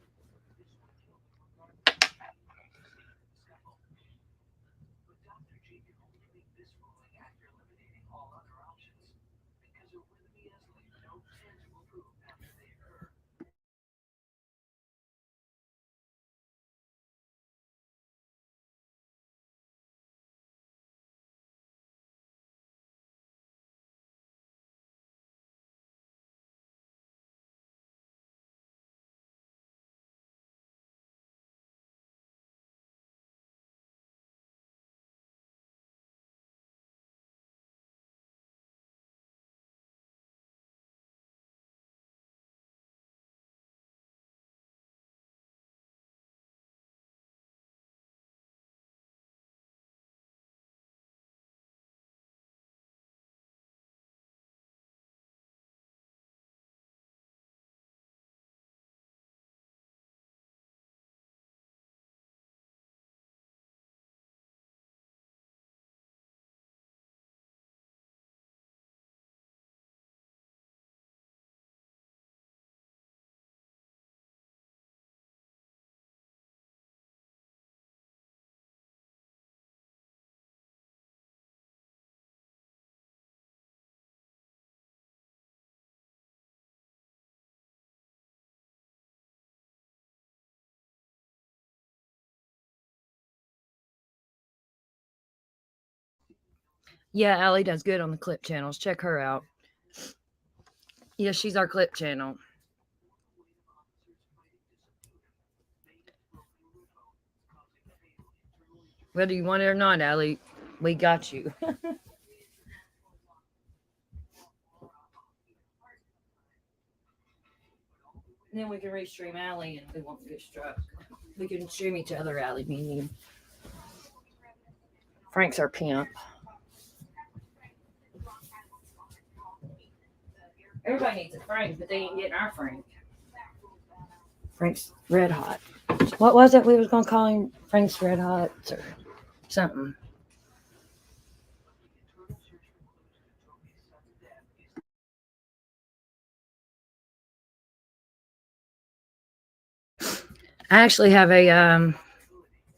Yeah, Allie does good on the clip channels. Check her out. Yeah, she's our clip channel. Whether you want it or not, Allie, we got you. Then we can restream Allie and we won't get struck. We can stream each other, Allie, meaning Frank's our pimp. Everybody needs a Frank, but they ain't getting our Frank. Frank's Red Hot. What was it we was gonna call him? Frank's Red Hot or something. I actually have a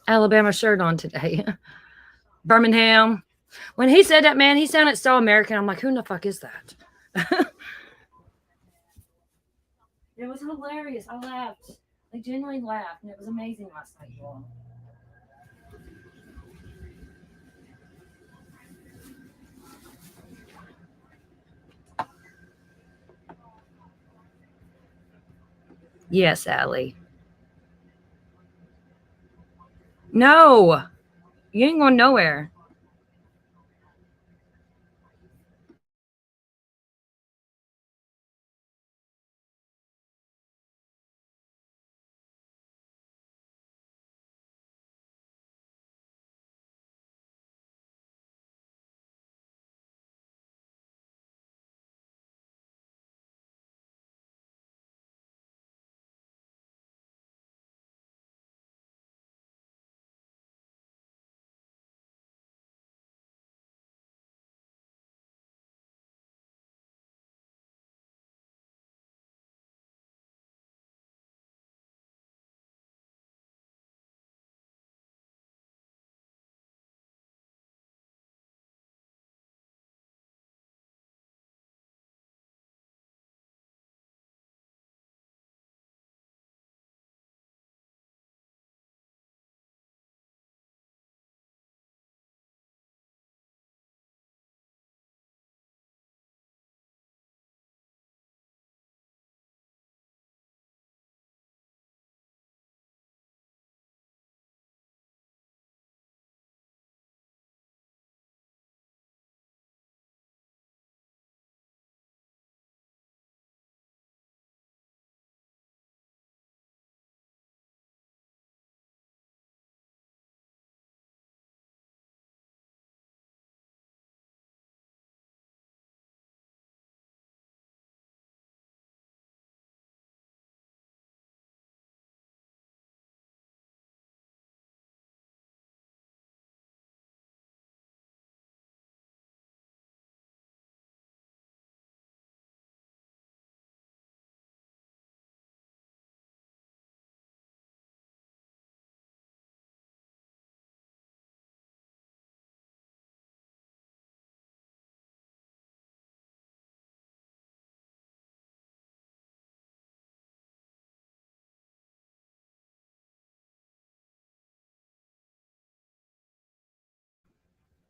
Alabama shirt on today. Birmingham. When he said that, man, he sounded so American. I'm like, who the fuck is that? It was hilarious. I laughed. I genuinely laughed, and it was amazing last night, y'all. Yes, Allie. No, you ain't going nowhere.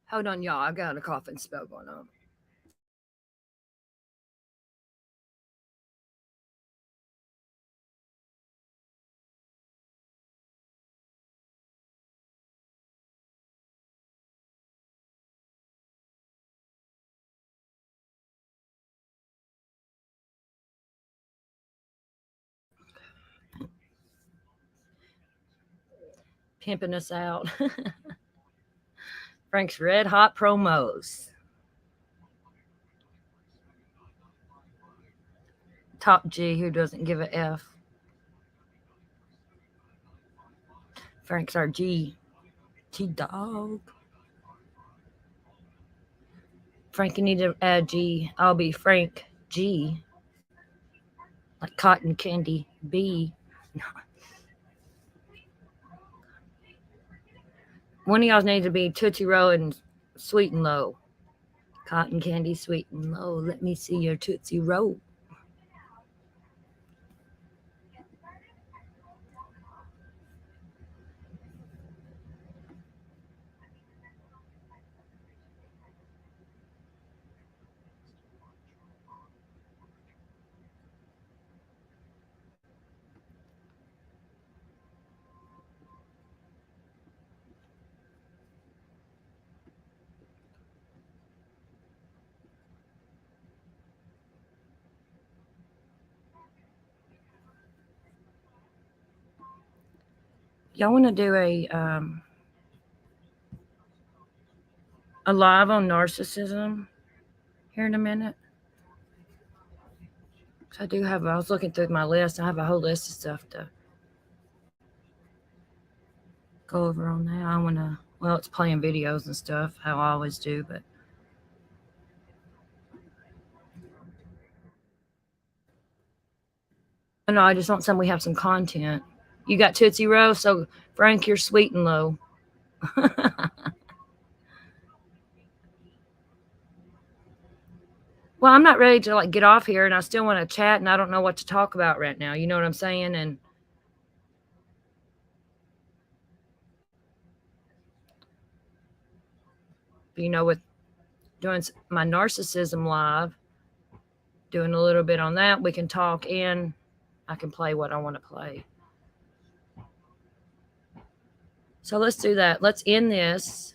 Hold on, y'all. I got a coughing spell going on. Pimping us out. Frank's red hot promos. Top G, who doesn't give a F. Frank's our G. G dog. Frank, you need to add G. I'll be Frank G. Like cotton candy B. One of y'all need to be Tootsie Roll and Sweet and Low. Cotton candy, sweet and low. Let me see your Tootsie Roll. Y'all want to do a live on narcissism here in a minute? I do have. I was looking through my list. I have a whole list of stuff to go over on that. I want to. Well, it's playing videos and stuff, how I always do, but. No, I just want some. We have some content. You got Tootsie Roll, so Frank, you're Sweet and Low. Well, I'm not ready to like get off here, and I still want to chat, and I don't know what to talk about right now. You know what I'm saying? And you know, with doing my narcissism live, doing a little bit on that, we can talk and I can play what I want to play. So let's do that. Let's end this.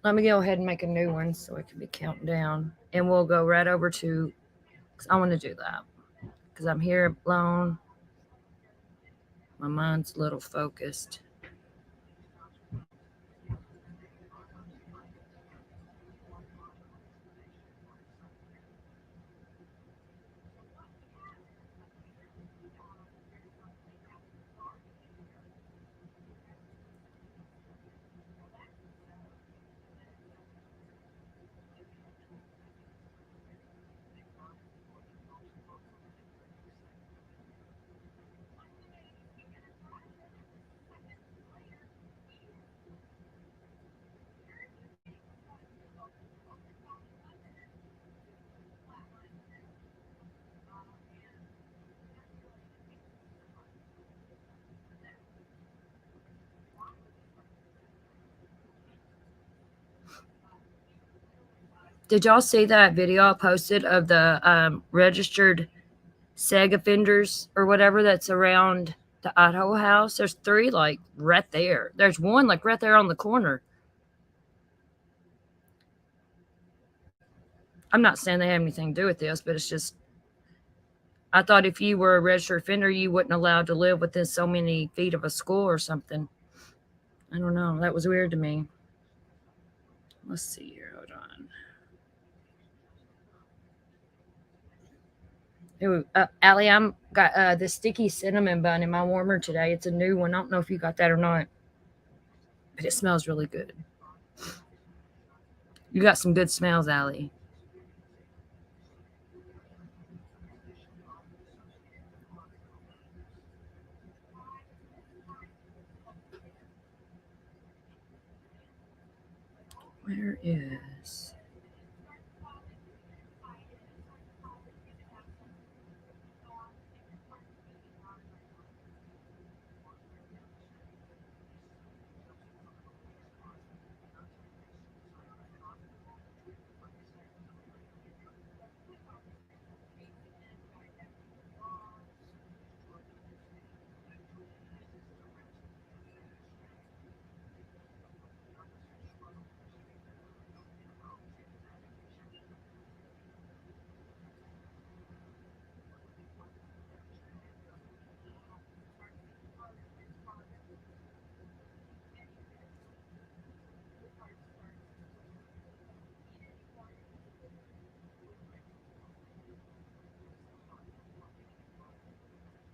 Let me go ahead and make a new one so it can be counting down. And we'll go right over to, because I want to do that. Because I'm here alone. My mind's a little focused. Did y'all see that video I posted of the registered SEG offenders or whatever that's around the Idaho house? There's 3 like right there. There's one like right there on the corner. I'm not saying they have anything to do with this, but it's just, I thought if you were a registered offender, you wouldn't allowed to live within so many feet of a school or something. I don't know. That was weird to me. Let's see here. Hold on. Ooh, Allie, I'm got the sticky cinnamon bun in my warmer today. It's a new one. I don't know if you got that or not, but it smells really good. You got some good smells, Allie. Where is...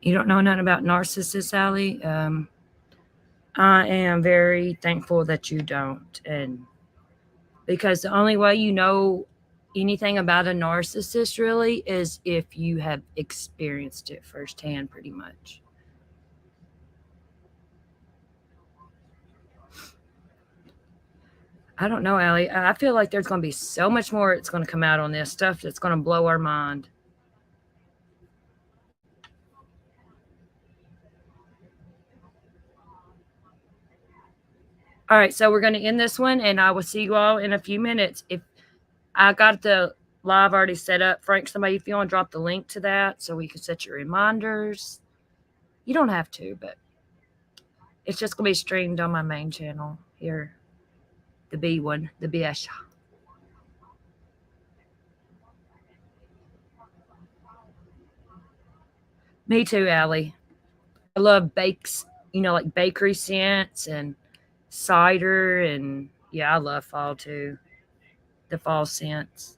You don't know nothing about narcissists, Allie? I am very thankful that you don't. And because the only way you know anything about a narcissist really is if you have experienced it firsthand, pretty much. I don't know, Allie. I feel like there's going to be so much more that's going to come out on this stuff that's going to blow our mind. All right, so we're going to end this one, and I will see you all in a few minutes. If I got the live already set up, Frank, somebody, if you want to drop the link to that so we can set your reminders. You don't have to, but it's just going to be streamed on my main channel here. The B one, the BS. Me too, Allie. I love bakes, like bakery scents and cider, and yeah, I love fall too. The fall scents.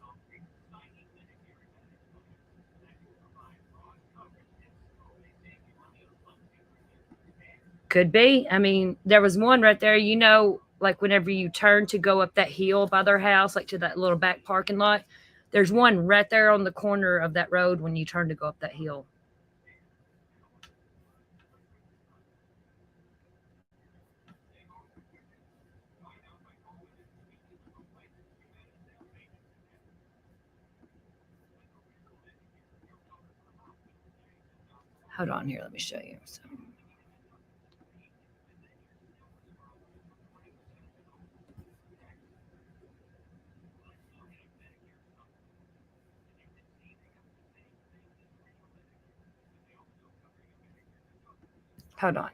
Could be. I mean, there was one right there, like whenever you turn to go up that hill by their house, like to that little back parking lot, there's one right there on the corner of that road when you turn to go up that hill. Hold on here, let me show you. So. Hold on.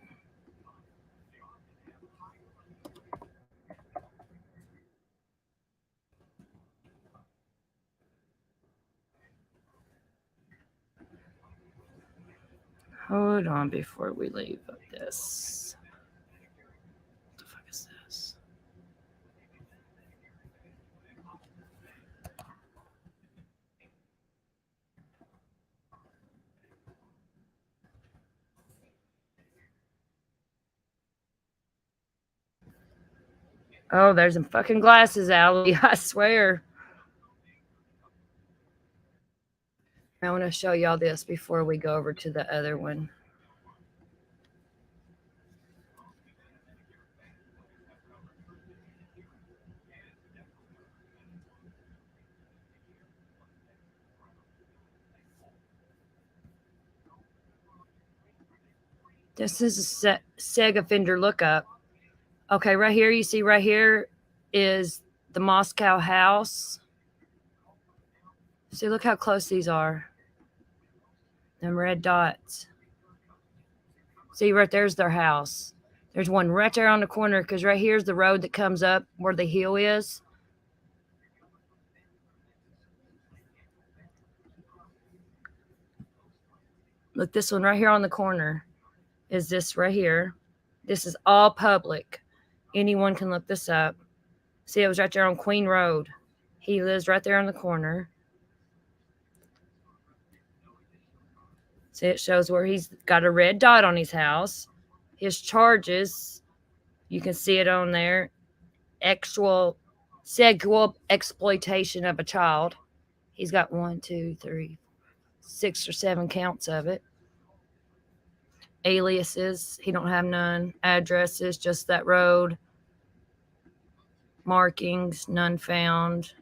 Hold on before we leave this. What the fuck is this? Oh, there's some fucking glasses, Allie. I swear. I want to show y'all this before we go over to the other one. This is a Sega Fender lookup. Okay, right here, you see right here is the Moscow house. See, look how close these are. Them red dots. See, right there's their house. There's one right there on the corner because right here's the road that comes up where the hill is. Look, this one right here on the corner is this right here. This is all public. Anyone can look this up. See, it was right there on Queen Road. He lives right there on the corner. See, it shows where he's got a red dot on his house. His charges, you can see it on there. Sexual exploitation of a child. He's got 1, 2, 3, 6 or 7 counts of it. Aliases, he don't have none. Addresses, just that road. Markings, none found.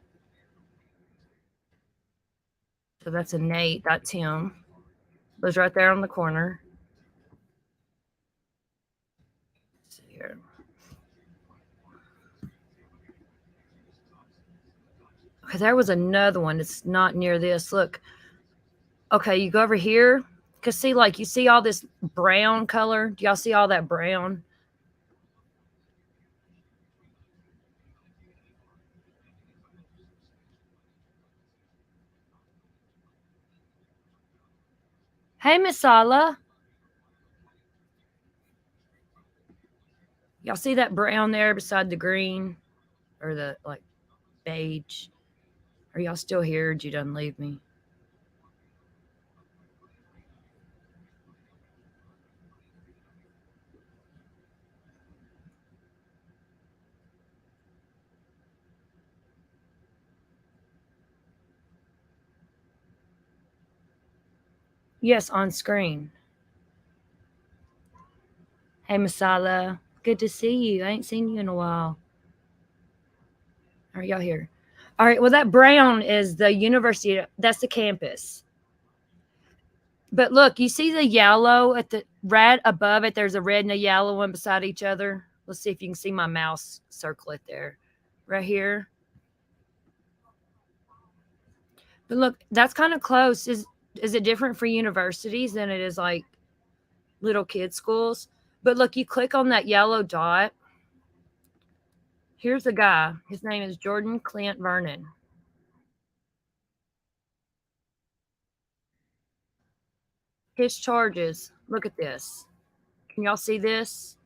So that's a Nate. That's him. Lives right there on the corner. Let's see here. Okay, there was another one. It's not near this. Look. Okay, you go over here. Because see, like, you see all this brown color? Do y'all see all that brown? Hey, Miss Sala. Y'all see that brown there beside the green? Or the, like, beige? Are y'all still here? Or did you done leave me? Yes, on screen. Hey, Masala. Good to see you. I ain't seen you in a while. All right, y'all here. All right, well, that brown is the university. That's the campus. But look, you see the yellow at the right above it? There's a red and a yellow one beside each other. Let's see if you can see my mouse circle it there. Right here. But look, that's kind of close. Is it different for universities than it is like little kid schools? But look, you click on that yellow dot. Here's the guy. His name is Jordan Clint Vernon. His charges. Look at this. Can y'all see this?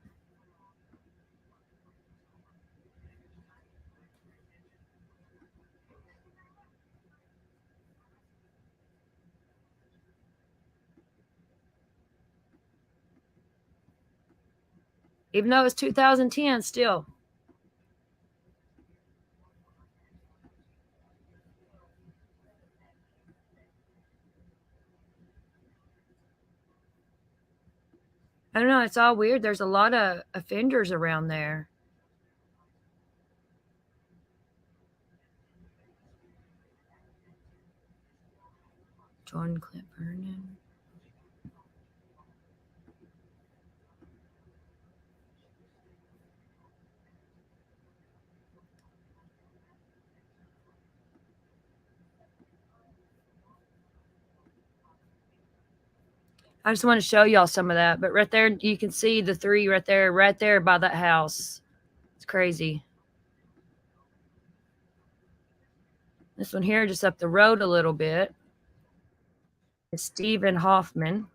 Even though it's 2010 still. I don't know. It's all weird. There's a lot of offenders around there. Jordan Clint Vernon. I just want to show y'all some of that. But right there, you can see the three right there by that house. It's crazy. This one here, just up the road a little bit, is Stephen Hoffman.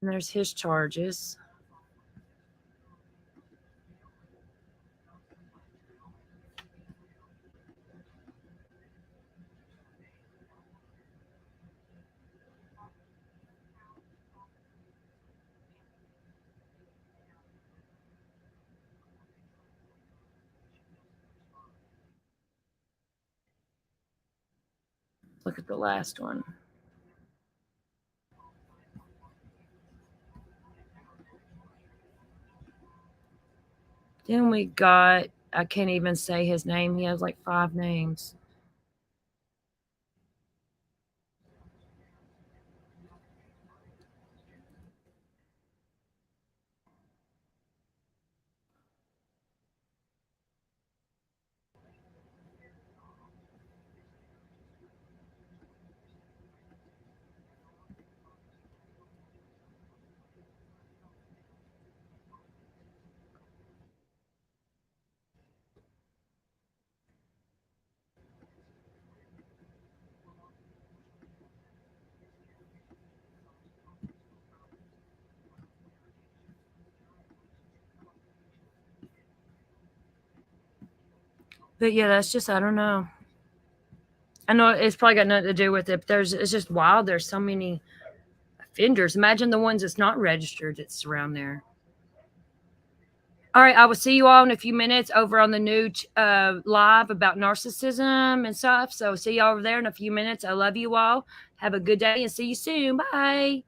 And there's his charges. Look at the last one. Then we got, I can't even say his name. He has like 5 names. But yeah, that's just, I don't know. I know it's probably got nothing to do with it, but it's just wild. There's so many offenders. Imagine the ones that's not registered that's around there. All right, I will see you all in a few minutes over on the new live about narcissism and stuff. So see you all over there in a few minutes. I love you all. Have a good day and see you soon. Bye.